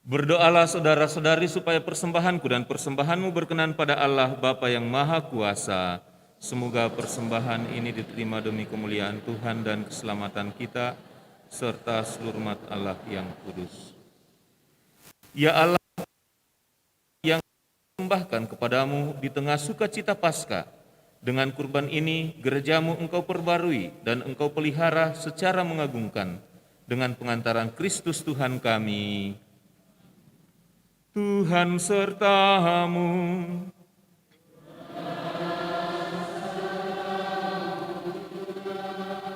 Berdoalah saudara-saudari supaya persembahanku dan persembahanmu berkenan pada Allah Bapa yang Maha Kuasa. Semoga persembahan ini diterima demi kemuliaan Tuhan dan keselamatan kita, serta seluruh umat Allah yang kudus. Ya Allah, yang sembahkan kepadamu di tengah sukacita Paskah, dengan kurban ini gerejamu Engkau perbarui dan Engkau pelihara secara mengagumkan dengan pengantaran Kristus Tuhan kami. Tuhan sertamu.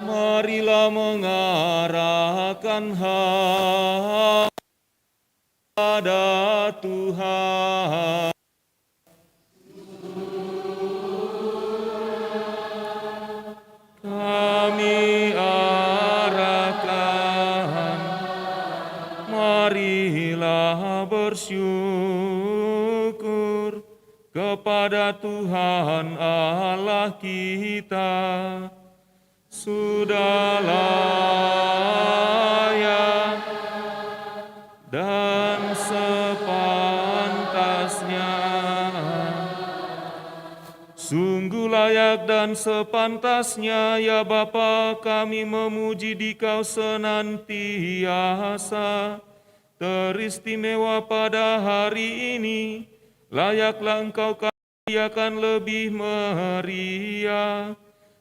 Marilah mengarahkan hati pada Tuhan. Kami arahkan, marilah bersyukur kepada Tuhan Allah kita. Sudah layak dan sepantasnya, sungguh layak dan sepantasnya ya Bapa, kami memuji Dikau senantiasa. Teristimewa pada hari ini, layaklah Engkau kaliakan lebih meriah.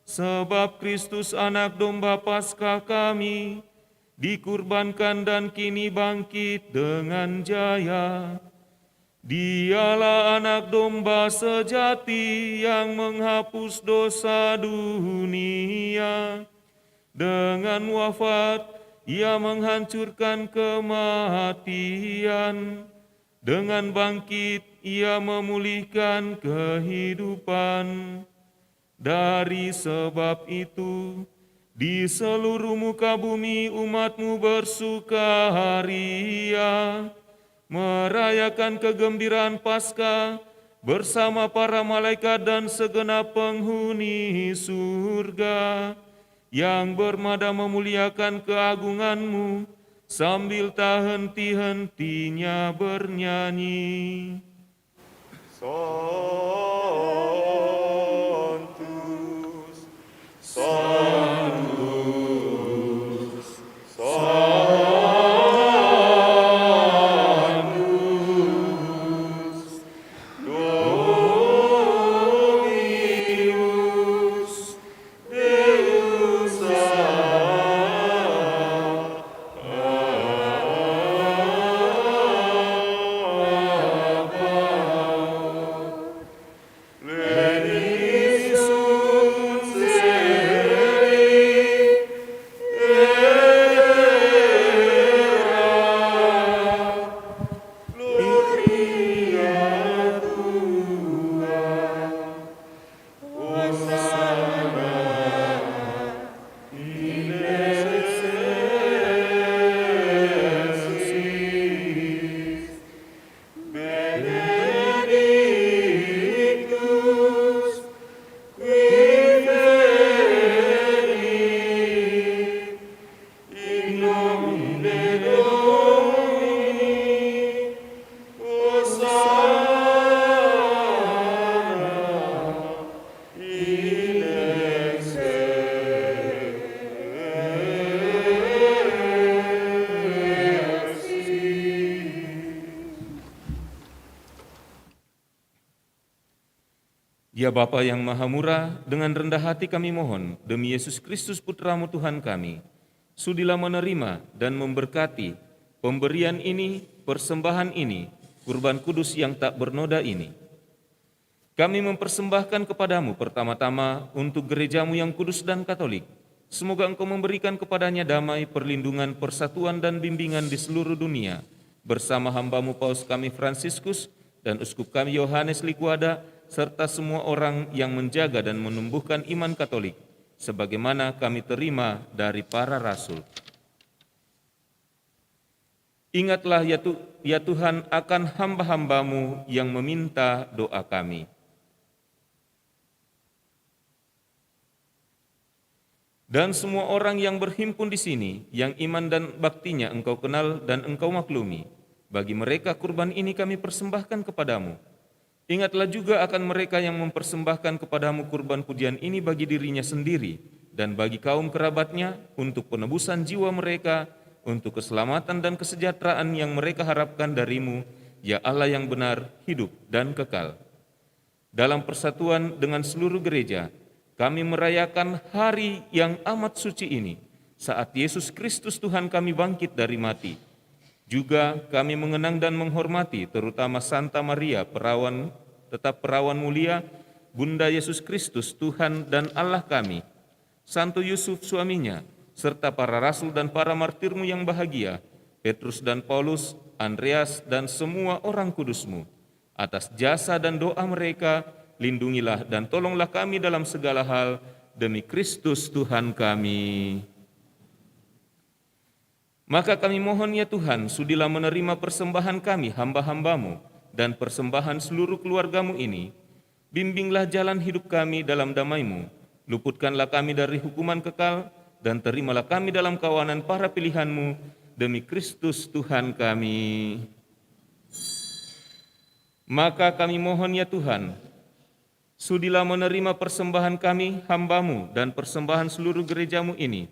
Sebab Kristus anak domba Paskah kami dikurbankan dan kini bangkit dengan jaya. Dialah anak domba sejati yang menghapus dosa dunia. Dengan wafat Ia menghancurkan kematian. Dengan bangkit Ia memulihkan kehidupan. Dari sebab itu, di seluruh muka bumi umat-Mu bersukaria, merayakan kegembiraan Paskah bersama para malaikat dan segenap penghuni surga, yang bermada memuliakan keagungan-Mu, sambil tak henti-hentinya bernyanyi. Sanctus, Sanctus, Sanctus, Dominus Deus Ya Bapa yang Maha Murah, dengan rendah hati kami mohon, demi Yesus Kristus Putra-Mu Tuhan kami, sudilah menerima dan memberkati pemberian ini, persembahan ini, kurban kudus yang tak bernoda ini. Kami mempersembahkan kepadamu pertama-tama untuk gerejamu yang kudus dan katolik. Semoga Engkau memberikan kepadanya damai, perlindungan, persatuan, dan bimbingan di seluruh dunia, bersama hamba-Mu Paus kami Fransiskus dan Uskup kami Yohanes Liquada, serta semua orang yang menjaga dan menumbuhkan iman Katolik, sebagaimana kami terima dari para rasul. Ingatlah ya Tuhan akan hamba-hamba-Mu yang meminta doa kami. Dan semua orang yang berhimpun di sini, yang iman dan baktinya Engkau kenal dan Engkau maklumi, bagi mereka kurban ini kami persembahkan kepadamu. Ingatlah juga akan mereka yang mempersembahkan kepadamu kurban pujian ini bagi dirinya sendiri dan bagi kaum kerabatnya untuk penebusan jiwa mereka, untuk keselamatan dan kesejahteraan yang mereka harapkan darimu, ya Allah yang benar, hidup dan kekal. Dalam persatuan dengan seluruh gereja, kami merayakan hari yang amat suci ini, saat Yesus Kristus Tuhan kami bangkit dari mati. Juga kami mengenang dan menghormati terutama Santa Maria, perawan mulia, Bunda Yesus Kristus, Tuhan dan Allah kami, Santo Yusuf suaminya, serta para rasul dan para martir-Mu yang bahagia, Petrus dan Paulus, Andreas dan semua orang kudus-Mu. Atas jasa dan doa mereka, lindungilah dan tolonglah kami dalam segala hal, demi Kristus Tuhan kami. Maka kami mohon ya Tuhan, sudilah menerima persembahan kami, hamba-hamba-Mu, dan persembahan seluruh keluarga-Mu ini. Bimbinglah jalan hidup kami dalam damai-Mu, luputkanlah kami dari hukuman kekal, dan terimalah kami dalam kawanan para pilihan-Mu, demi Kristus Tuhan kami. Maka kami mohon ya Tuhan, sudilah menerima persembahan kami, hamba-Mu, dan persembahan seluruh gereja-Mu ini,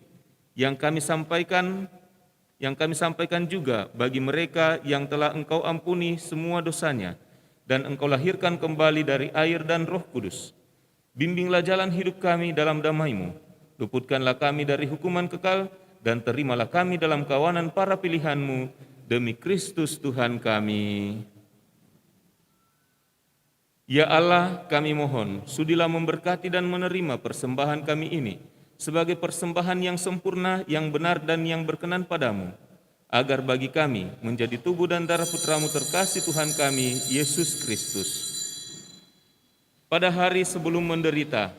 yang kami sampaikan juga bagi mereka yang telah Engkau ampuni semua dosanya dan Engkau lahirkan kembali dari air dan Roh Kudus. Bimbinglah jalan hidup kami dalam damai-Mu, luputkanlah kami dari hukuman kekal, dan terimalah kami dalam kawanan para pilihan-Mu, demi Kristus Tuhan kami. Ya Allah, kami mohon, sudilah memberkati dan menerima persembahan kami ini, sebagai persembahan yang sempurna, yang benar dan yang berkenan padamu, agar bagi kami menjadi tubuh dan darah Putra-Mu terkasih Tuhan kami, Yesus Kristus. Pada hari sebelum menderita,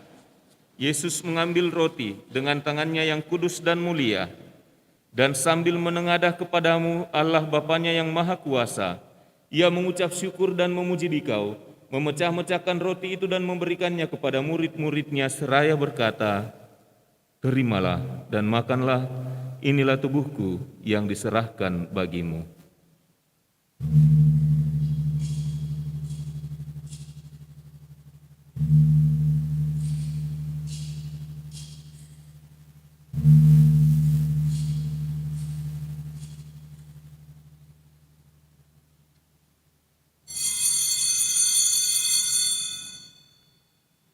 Yesus mengambil roti dengan tangannya yang kudus dan mulia, dan sambil menengadah kepadamu Allah Bapanya yang Maha Kuasa, Ia mengucap syukur dan memuji Dikau, memecah-mecahkan roti itu dan memberikannya kepada murid-muridnya seraya berkata, "Terimalah dan makanlah, inilah tubuhku yang diserahkan bagimu."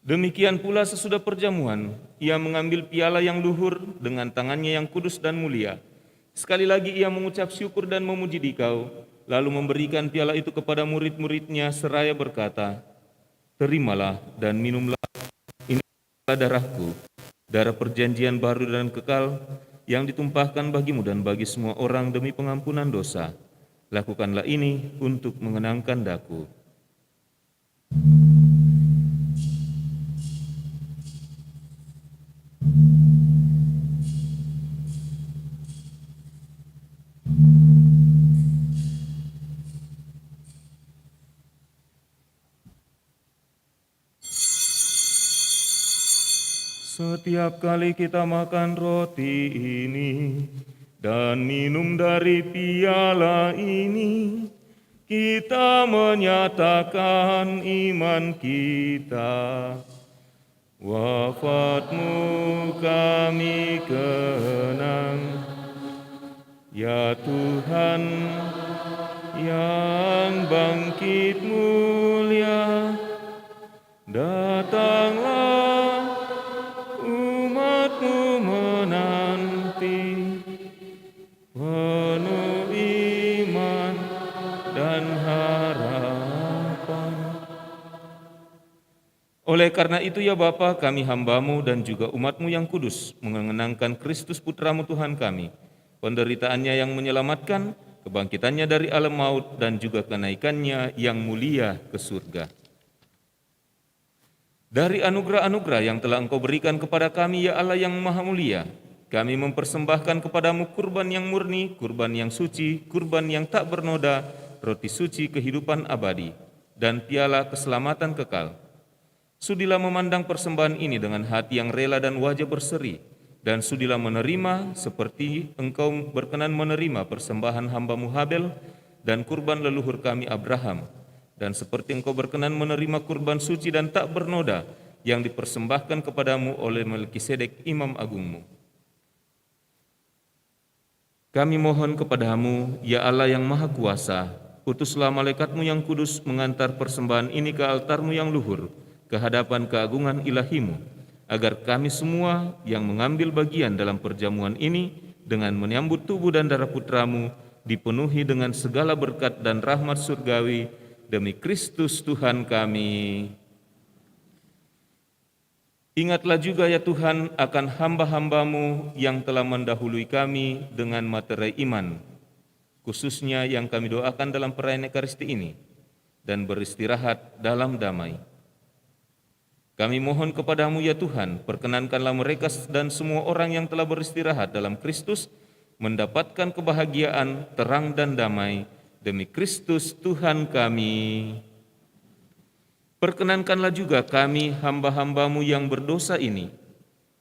Demikian pula sesudah perjamuan, ia mengambil piala yang luhur dengan tangannya yang kudus dan mulia. Sekali lagi ia mengucap syukur dan memuji Dikau, lalu memberikan piala itu kepada murid-muridnya seraya berkata, "Terimalah dan minumlah, ini adalah darahku, darah perjanjian baru dan kekal, yang ditumpahkan bagimu dan bagi semua orang demi pengampunan dosa. Lakukanlah ini untuk mengenangkan daku." Setiap kali kita makan roti ini dan minum dari piala ini, kita menyatakan iman kita. Wafatmu kami kenang, ya Tuhan yang bangkit mulia. Datanglah umatmu menanti, penuh iman dan harapan. Oleh karena itu ya Bapa, kami hamba-Mu dan juga umat-Mu yang kudus mengenangkan Kristus Putra-Mu Tuhan kami, penderitaannya yang menyelamatkan, kebangkitannya dari alam maut, dan juga kenaikannya yang mulia ke surga. Dari anugerah-anugerah yang telah Engkau berikan kepada kami, ya Allah yang maha mulia, kami mempersembahkan kepadamu kurban yang murni, kurban yang suci, kurban yang tak bernoda, roti suci kehidupan abadi, dan piala keselamatan kekal. Sudilah memandang persembahan ini dengan hati yang rela dan wajah berseri, dan sudilah menerima seperti Engkau berkenan menerima persembahan hamba-Mu Habel dan kurban leluhur kami Abraham, dan seperti Engkau berkenan menerima kurban suci dan tak bernoda yang dipersembahkan kepadamu oleh Melkisedek Imam Agungmu. Kami mohon kepadamu, ya Allah yang Maha Kuasa, utuslah malaikat-Mu yang kudus mengantar persembahan ini ke altar-Mu yang luhur, ke hadapan keagungan ilahi-Mu, agar kami semua yang mengambil bagian dalam perjamuan ini dengan menyambut tubuh dan darah Putra-Mu dipenuhi dengan segala berkat dan rahmat surgawi demi Kristus Tuhan kami. Ingatlah juga ya Tuhan akan hamba-hamba-Mu yang telah mendahului kami dengan materai iman, khususnya yang kami doakan dalam perayaan Ekaristi ini, dan beristirahat dalam damai. Kami mohon kepadamu ya Tuhan, perkenankanlah mereka dan semua orang yang telah beristirahat dalam Kristus mendapatkan kebahagiaan, terang dan damai demi Kristus Tuhan kami. Perkenankanlah juga kami hamba-hamba-Mu yang berdosa ini,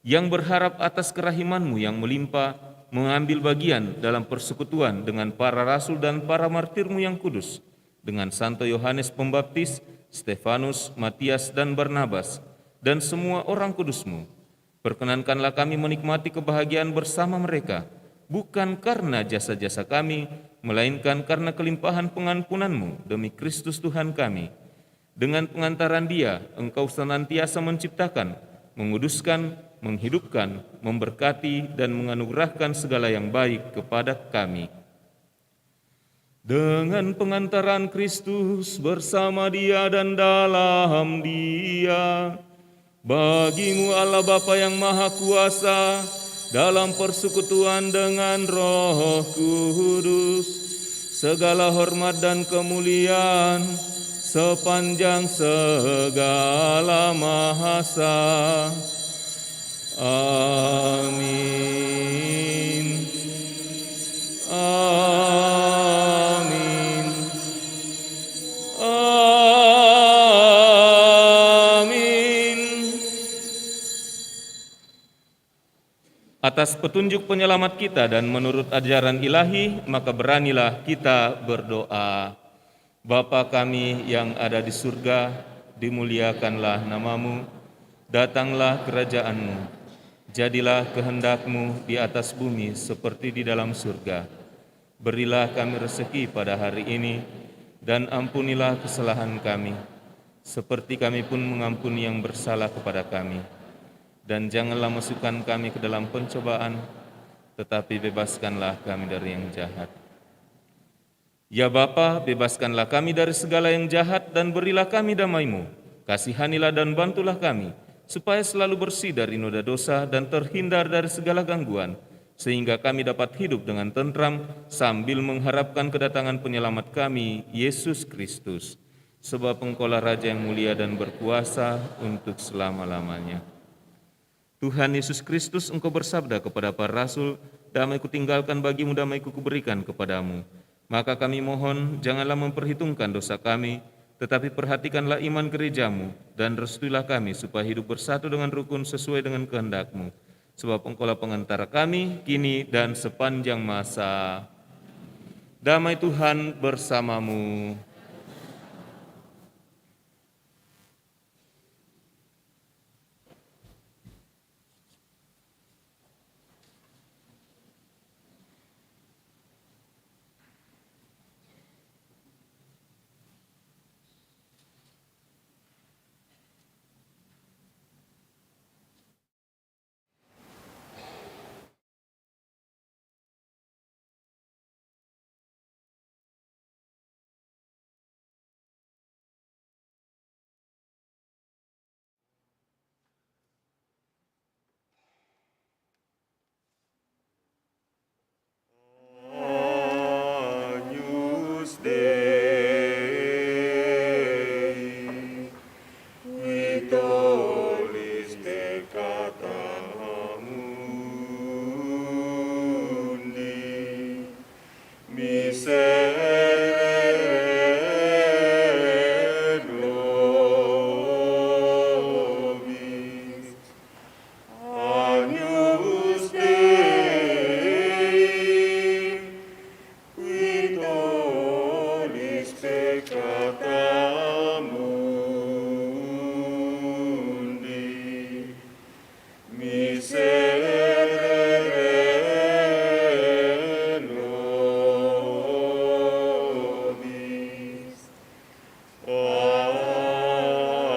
yang berharap atas kerahiman-Mu yang melimpah, mengambil bagian dalam persekutuan dengan para rasul dan para martir-Mu yang kudus, dengan Santo Yohanes Pembaptis, Stefanus, Matias, dan Barnabas, dan semua orang kudus-Mu. Perkenankanlah kami menikmati kebahagiaan bersama mereka, bukan karena jasa-jasa kami, melainkan karena kelimpahan pengampunan-Mu demi Kristus Tuhan kami. Dengan pengantaran Dia, Engkau senantiasa menciptakan, menguduskan, menghidupkan, memberkati, dan menganugerahkan segala yang baik kepada kami. Dengan pengantaran Kristus bersama Dia dan dalam Dia, bagi-Mu Allah Bapa yang Maha Kuasa, dalam persekutuan dengan Roh Kudus, segala hormat dan kemuliaan sepanjang segala masa. Amin. Amin. Amin. Atas petunjuk penyelamat kita dan menurut ajaran ilahi, maka beranilah kita berdoa. Bapa kami yang ada di surga, dimuliakanlah namamu, datanglah kerajaan-Mu, jadilah kehendak-Mu di atas bumi seperti di dalam surga. Berilah kami rezeki pada hari ini, dan ampunilah kesalahan kami, seperti kami pun mengampuni yang bersalah kepada kami. Dan janganlah masukkan kami ke dalam pencobaan, tetapi bebaskanlah kami dari yang jahat. Ya Bapa, bebaskanlah kami dari segala yang jahat dan berilah kami damai-Mu. Kasihanilah dan bantulah kami, supaya selalu bersih dari noda dosa dan terhindar dari segala gangguan, sehingga kami dapat hidup dengan tentram sambil mengharapkan kedatangan penyelamat kami, Yesus Kristus. Sebab Engkaulah Raja yang mulia dan berkuasa untuk selama-lamanya. Tuhan Yesus Kristus, Engkau bersabda kepada para rasul, damai kutinggalkan bagimu, damai kuberikan kepadamu. Maka kami mohon, janganlah memperhitungkan dosa kami, tetapi perhatikanlah iman gerejamu, dan restuilah kami supaya hidup bersatu dengan rukun sesuai dengan kehendak-Mu. Sebab Engkaulah pengantara kami, kini dan sepanjang masa. Damai Tuhan bersamamu. Agnus Dei, qui tollis peccata mundi, miserere nobis. Agnus Dei, qui tollis peccata mundi, miserere nobis.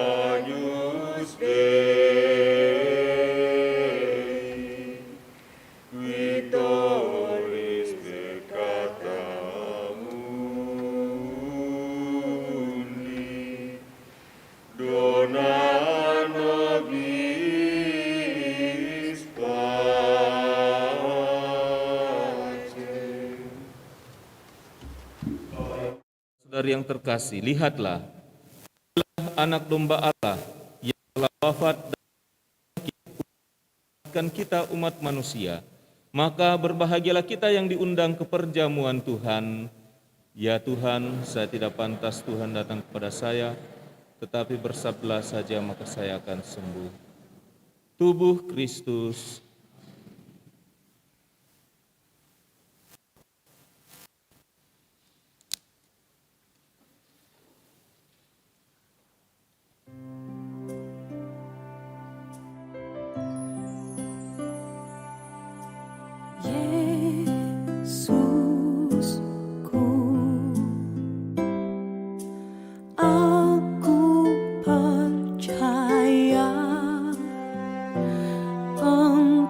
Agnus Dei, qui tollis peccata mundi, dona nobis pacem. Saudari yang terkasih, lihatlah, anak domba Allah yang telah wafat dan menyelamatkan kita umat manusia. Maka berbahagialah kita yang diundang ke perjamuan Tuhan. Ya Tuhan, saya tidak pantas Tuhan datang kepada saya, tetapi bersabdalah saja maka saya akan sembuh. Tubuh Kristus. Yesusku, aku percaya Engkau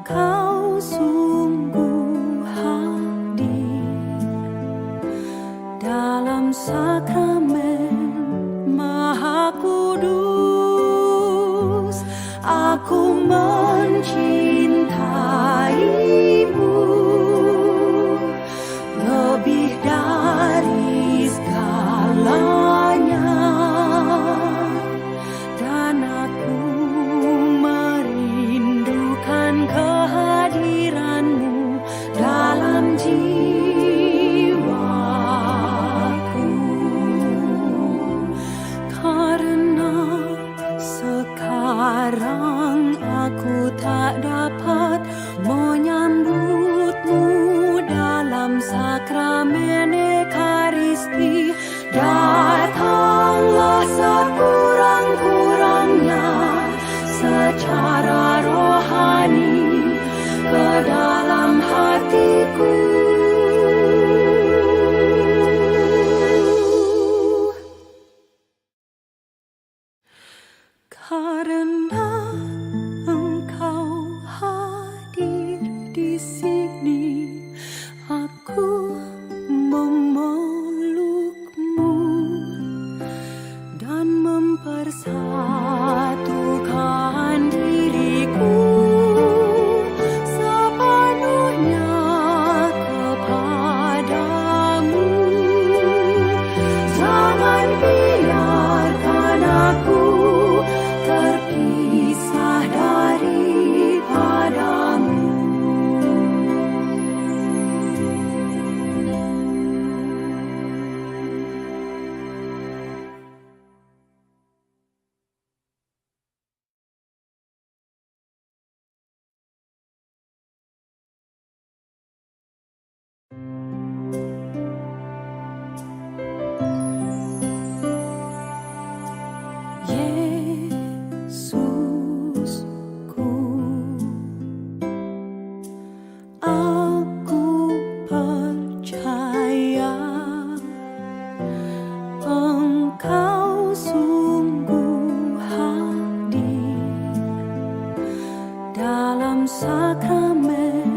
sakramen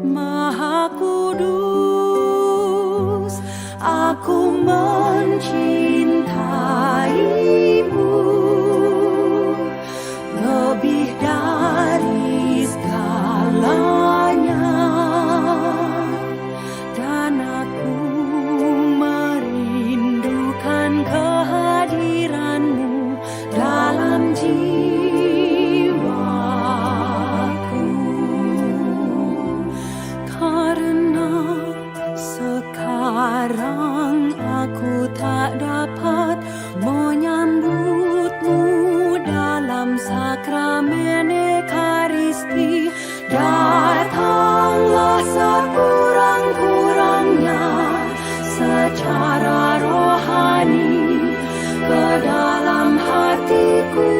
Maha Kudus, aku mencintaimu lebih dari segalanya, dan aku merindukan kehadiranmu dalam jiwaku, karena sekarang aku tak dapat menyambutmu dalam sakramen Ekaristi. Datanglah sekurang-kurangnya secara rohani ke dalam hatiku.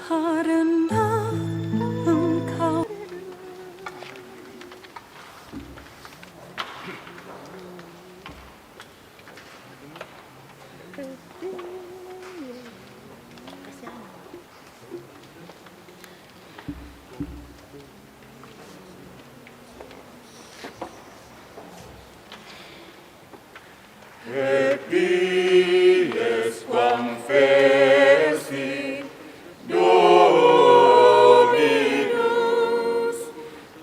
Karena Engkau Et dies confessi Dominus,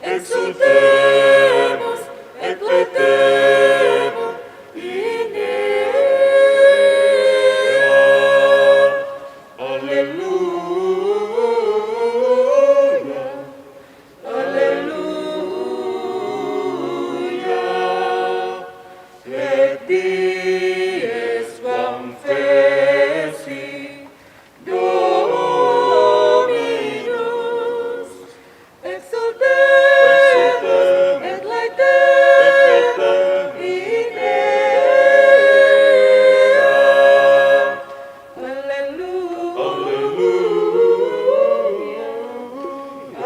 exultemus et cletemus in Dea. Alleluia, alleluia. Et dies confessi Dominus, exultemus et laetemus in Dea. Alleluia,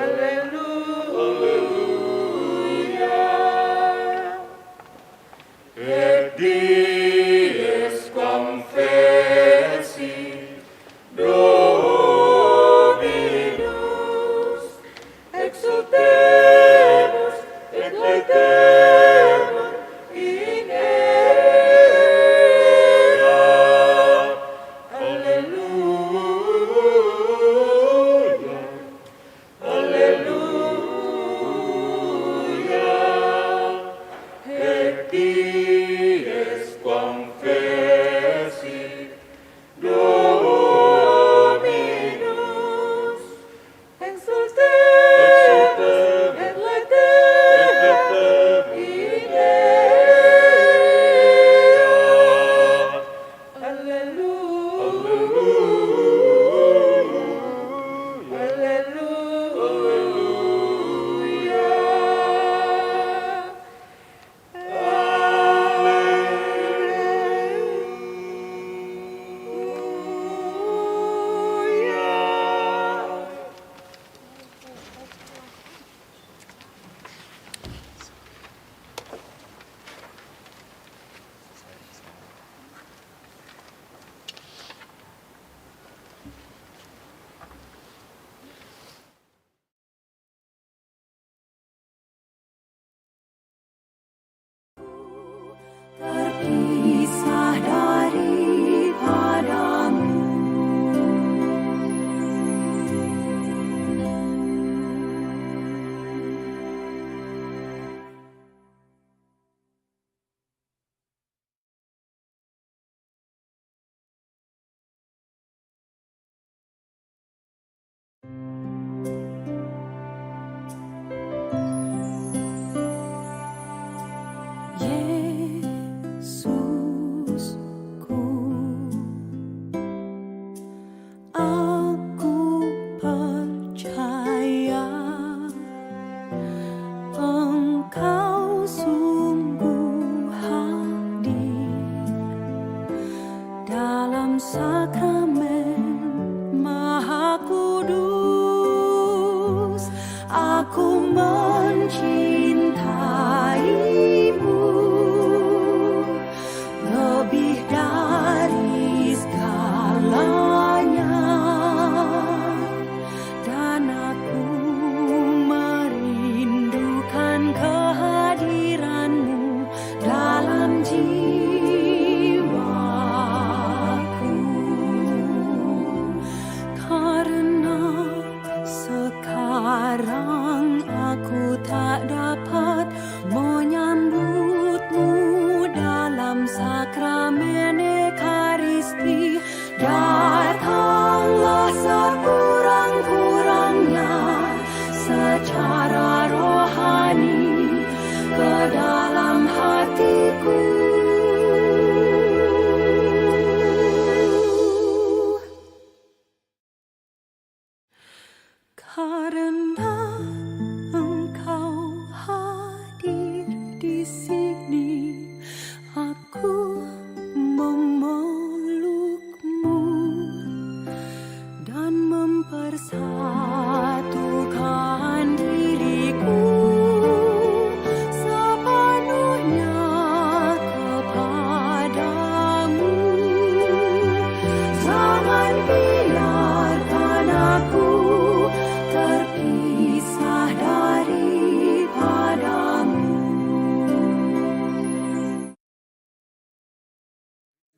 alleluia. Et dies confessi Dominus, exultemus et laetemus in Dea. Alleluia, alleluia. Et dies confessi Dominus, exultemus et laetemus in Dea. Alleluia, alleluia. Terpisah daripadamu, Yesusku, aku percaya Engkau sungguh hadir dalam sakramen Maha Kudus. Aku mencintaimu lebih dari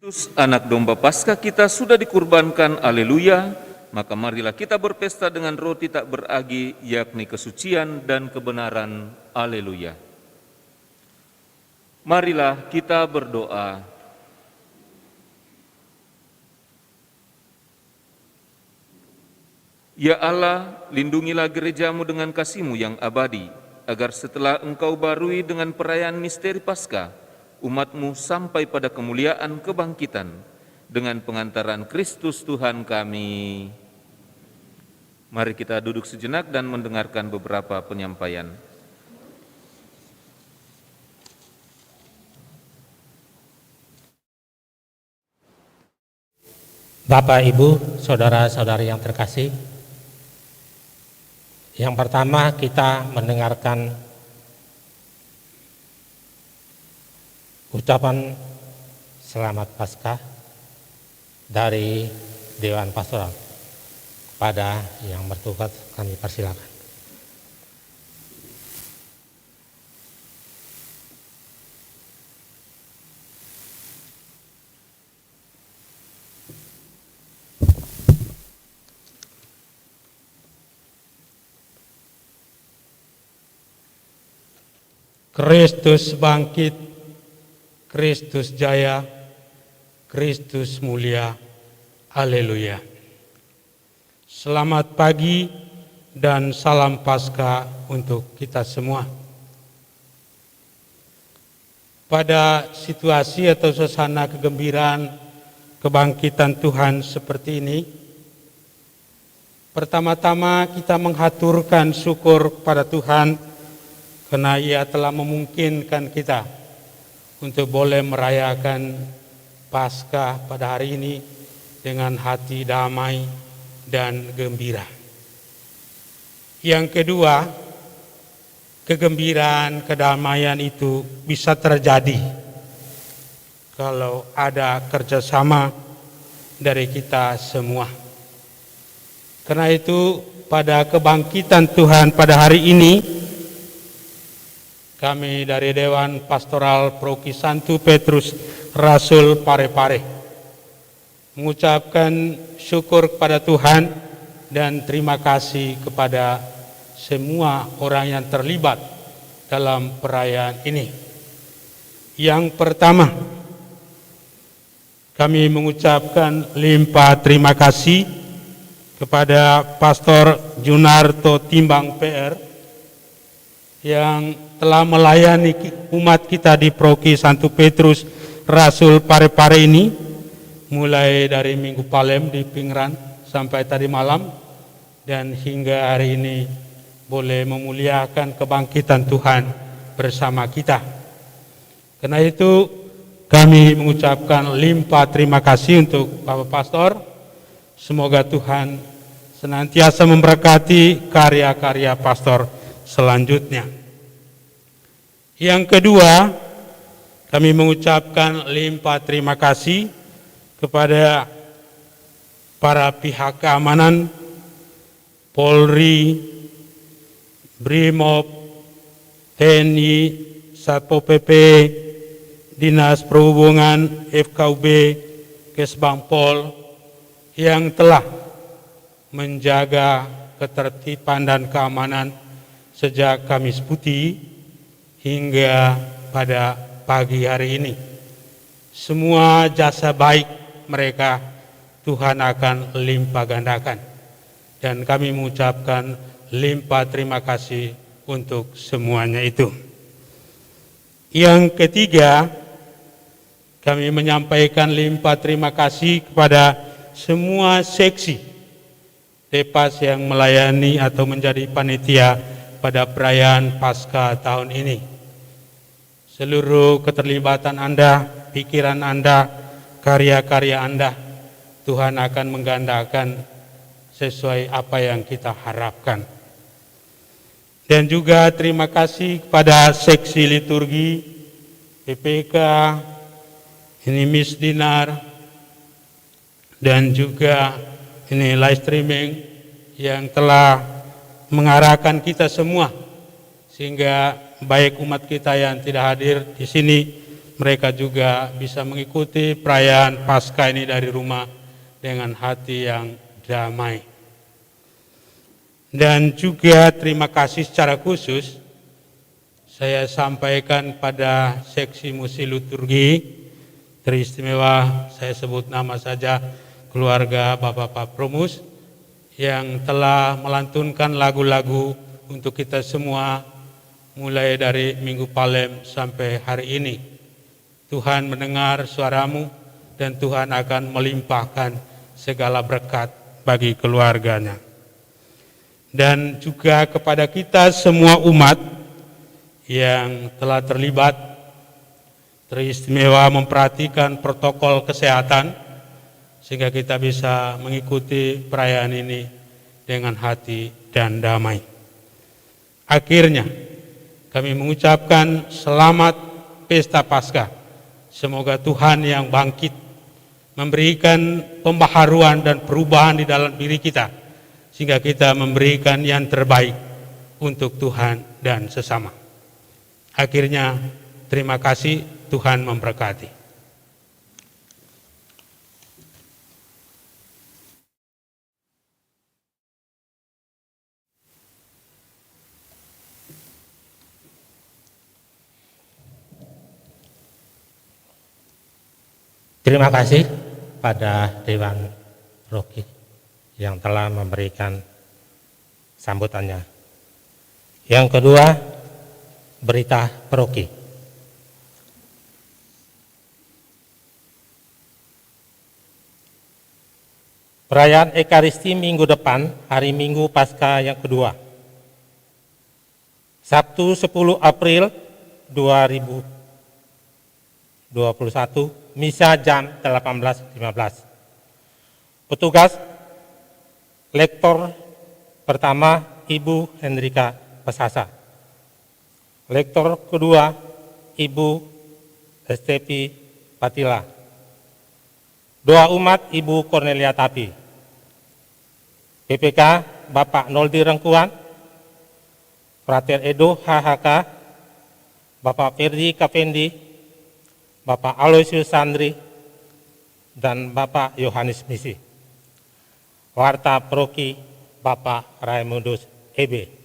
Kristus, anak domba Paskah kita sudah dikurbankan, haleluya. Maka marilah kita berpesta dengan roti tak beragi, yakni kesucian dan kebenaran, haleluya. Marilah kita berdoa. Ya Allah, lindungilah gereja-Mu dengan kasih-Mu yang abadi, agar setelah Engkau barui dengan perayaan misteri Paskah, umat-Mu sampai pada kemuliaan kebangkitan dengan pengantaran Kristus Tuhan kami. Mari kita duduk sejenak dan mendengarkan beberapa penyampaian. Bapak, Ibu, saudara-saudari yang terkasih, yang pertama kita mendengarkan ucapan selamat Paskah dari Dewan Pastoral. Pada yang bertugas kami persilakan. Kristus bangkit, Kristus jaya, Kristus mulia, haleluya. Selamat pagi dan salam Paskah untuk kita semua. Pada situasi atau suasana kegembiraan kebangkitan Tuhan seperti ini, pertama-tama kita menghaturkan syukur kepada Tuhan karena Ia telah memungkinkan kita untuk boleh merayakan Paskah pada hari ini dengan hati damai dan gembira. Yang kedua, kegembiraan, kedamaian itu bisa terjadi kalau ada kerjasama dari kita semua. Karena itu pada kebangkitan Tuhan pada hari ini, kami dari Dewan Pastoral Paroki Santo Petrus Rasul Parepare mengucapkan syukur kepada Tuhan dan terima kasih kepada semua orang yang terlibat dalam perayaan ini. Yang pertama, kami mengucapkan limpah terima kasih kepada Pastor Junarto Timbang PR yang telah melayani umat kita di Paroki Santo Petrus Rasul Parepare ini, mulai dari Minggu Palem di Pingran sampai tadi malam, dan hingga hari ini boleh memuliakan kebangkitan Tuhan bersama kita. Karena itu kami mengucapkan limpah terima kasih untuk Bapak Pastor. Semoga Tuhan senantiasa memberkati karya-karya Pastor selanjutnya. Yang kedua, kami mengucapkan limpah terima kasih kepada para pihak keamanan, Polri, Brimob, TNI, Satpol PP, Dinas Perhubungan, FKUB, Kesbangpol, yang telah menjaga ketertiban dan keamanan sejak Kamis Putih hingga pada pagi hari ini. Semua jasa baik mereka Tuhan akan limpah gandakan, dan kami mengucapkan limpah terima kasih untuk semuanya itu. Yang ketiga, kami menyampaikan limpah terima kasih kepada semua seksi Depas yang melayani atau menjadi panitia pada perayaan Paskah tahun ini. Seluruh keterlibatan Anda, pikiran Anda, karya-karya Anda, Tuhan akan menggandakan sesuai apa yang kita harapkan. Dan juga terima kasih kepada seksi liturgi, PPK, ini Miss Dinar, dan juga ini live streaming yang telah mengarahkan kita semua, sehingga baik umat kita yang tidak hadir di sini mereka juga bisa mengikuti perayaan Paskah ini dari rumah dengan hati yang damai. Dan juga terima kasih secara khusus saya sampaikan pada seksi musik liturgi teristimewa, saya sebut nama saja, keluarga Bapak Pak Promus yang telah melantunkan lagu-lagu untuk kita semua mulai dari Minggu Palem sampai hari ini. Tuhan mendengar suaramu dan Tuhan akan melimpahkan segala berkat bagi keluarganya. Dan juga kepada kita semua umat yang telah terlibat teristimewa memperhatikan protokol kesehatan sehingga kita bisa mengikuti perayaan ini dengan hati dan damai. Akhirnya kami mengucapkan selamat Pesta Paskah. Semoga Tuhan yang bangkit memberikan pembaharuan dan perubahan di dalam diri kita sehingga kita memberikan yang terbaik untuk Tuhan dan sesama. Akhirnya terima kasih, Tuhan memberkati. Terima kasih pada Dewan Roki yang telah memberikan sambutannya. Yang kedua, berita paroki. Perayaan Ekaristi minggu depan, hari Minggu Paskah yang kedua. Sabtu 10 April 2021, misa jam 18.15. Petugas lektor pertama Ibu Hendrika Pesasa. Lektor kedua Ibu Estepi Patila. Doa umat Ibu Cornelia Tapi. PPK Bapak Noldi Rengkuan, Frater Edo HHK, Bapak Ferdi Kapendi, Bapak Aloysius Sandri, dan Bapak Yohanes Misi. Warta Proki Bapak Raimundus EB.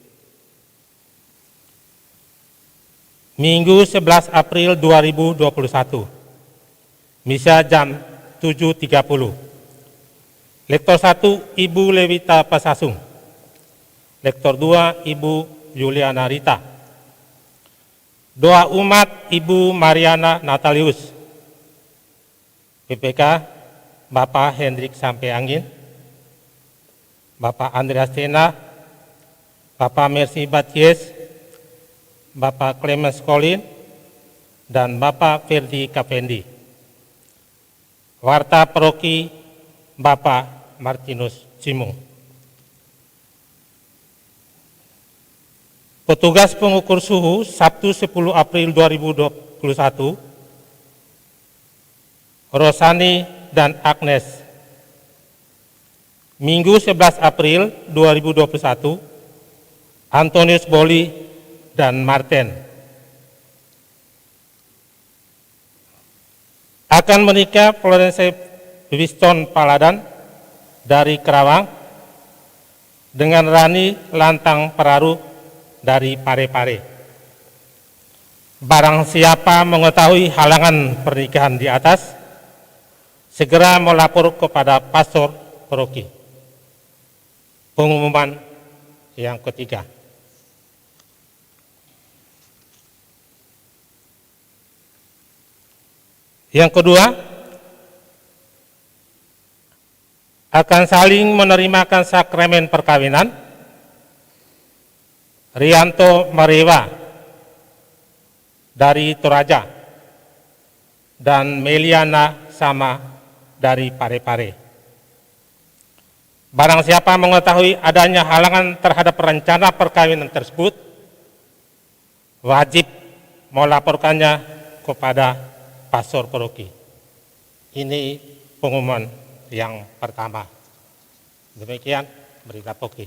Minggu 11 April 2021, misa jam 7.30. Lektor 1 Ibu Lewita Pasasung. Lektor 2 Ibu Juliana Rita. Doa umat Ibu Mariana Natalius. PPK Bapak Hendrik Sampeangin, Bapak Andreas Tena, Bapak Mercy Baties, Bapak Clemens Colin, dan Bapak Ferdi Kapendi. Warta Paroki Bapak Martinus Cimung. Petugas pengukur suhu Sabtu 10 April 2021, Rosani dan Agnes. Minggu 11 April 2021, Antonius Boli dan Martin. Akan menikah Florence Winston Paladan dari Kerawang dengan Rani Lantang Peraru dari Parepare. Barang siapa mengetahui halangan pernikahan di atas, segera melapor kepada pastor paroki. Pengumuman yang ketiga. Yang kedua, akan saling menerimakan sakramen perkawinan Rianto Marewa dari Toraja dan Meliana Sama dari Parepare. Barang siapa mengetahui adanya halangan terhadap rencana perkawinan tersebut, wajib melaporkannya kepada pastor paroki. Ini pengumuman yang pertama. Demikian berita paroki.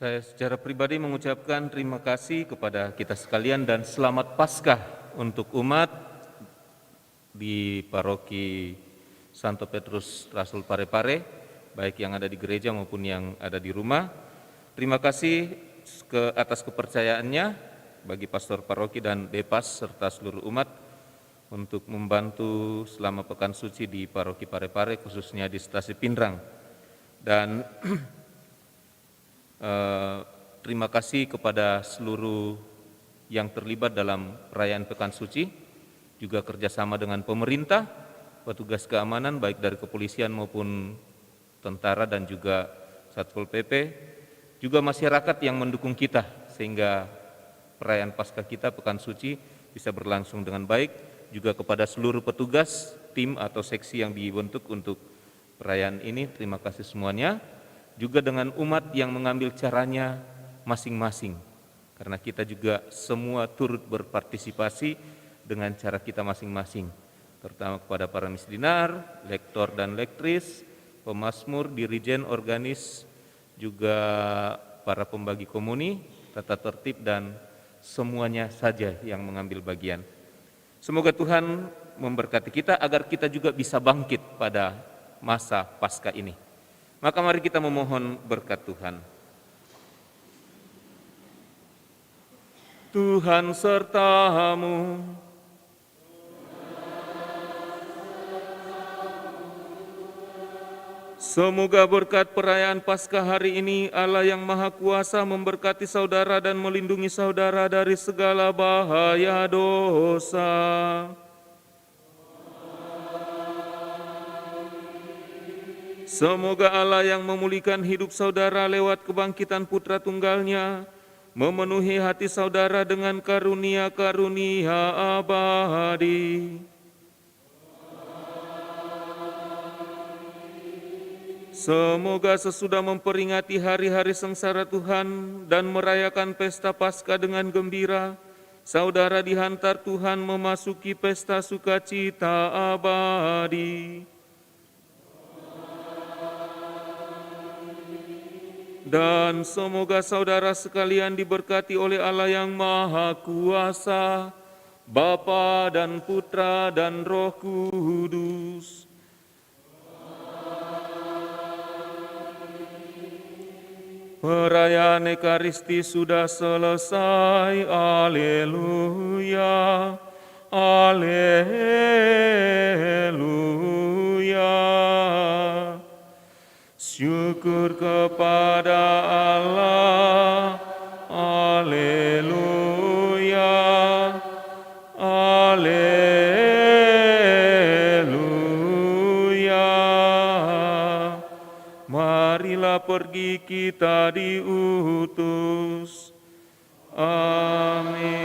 Saya secara pribadi mengucapkan terima kasih kepada kita sekalian dan selamat Paskah untuk umat di Paroki Santo Petrus Rasul Parepare, baik yang ada di gereja maupun yang ada di rumah. Terima kasih atas kepercayaannya bagi Pastor Paroki dan Depas serta seluruh umat untuk membantu selama Pekan Suci di Paroki Parepare, khususnya di Stasi Pindrang. Dan terima kasih kepada seluruh yang terlibat dalam perayaan Pekan Suci, juga kerjasama dengan pemerintah, petugas keamanan baik dari kepolisian maupun tentara dan juga Satpol PP, juga masyarakat yang mendukung kita sehingga perayaan Paskah kita Pekan Suci bisa berlangsung dengan baik, juga kepada seluruh petugas, tim atau seksi yang dibentuk untuk perayaan ini, terima kasih semuanya. Juga dengan umat yang mengambil caranya masing-masing, karena kita juga semua turut berpartisipasi dengan cara kita masing-masing, terutama kepada para misdinar, lektor dan lektris, pemazmur, dirijen, organis, juga para pembagi komuni, tata tertib, dan semuanya saja yang mengambil bagian. Semoga Tuhan memberkati kita agar kita juga bisa bangkit pada masa Paskah ini. Maka mari kita memohon berkat Tuhan. Tuhan sertamu. Semoga berkat perayaan Paskah hari ini Allah yang Maha Kuasa memberkati saudara dan melindungi saudara dari segala bahaya dosa. Semoga Allah yang memulihkan hidup saudara lewat kebangkitan Putra Tunggalnya, memenuhi hati saudara dengan karunia-karunia abadi. Semoga sesudah memperingati hari-hari sengsara Tuhan dan merayakan pesta Paskah dengan gembira, saudara dihantar Tuhan memasuki pesta sukacita abadi. Dan semoga saudara sekalian diberkati oleh Allah yang Maha Kuasa, Bapa dan Putra dan Roh Kudus. Perayaan Ekaristi sudah selesai. Haleluya, haleluya. Syukur kepada Allah, haleluya, haleluya. Marilah pergi kita diutus. Amin.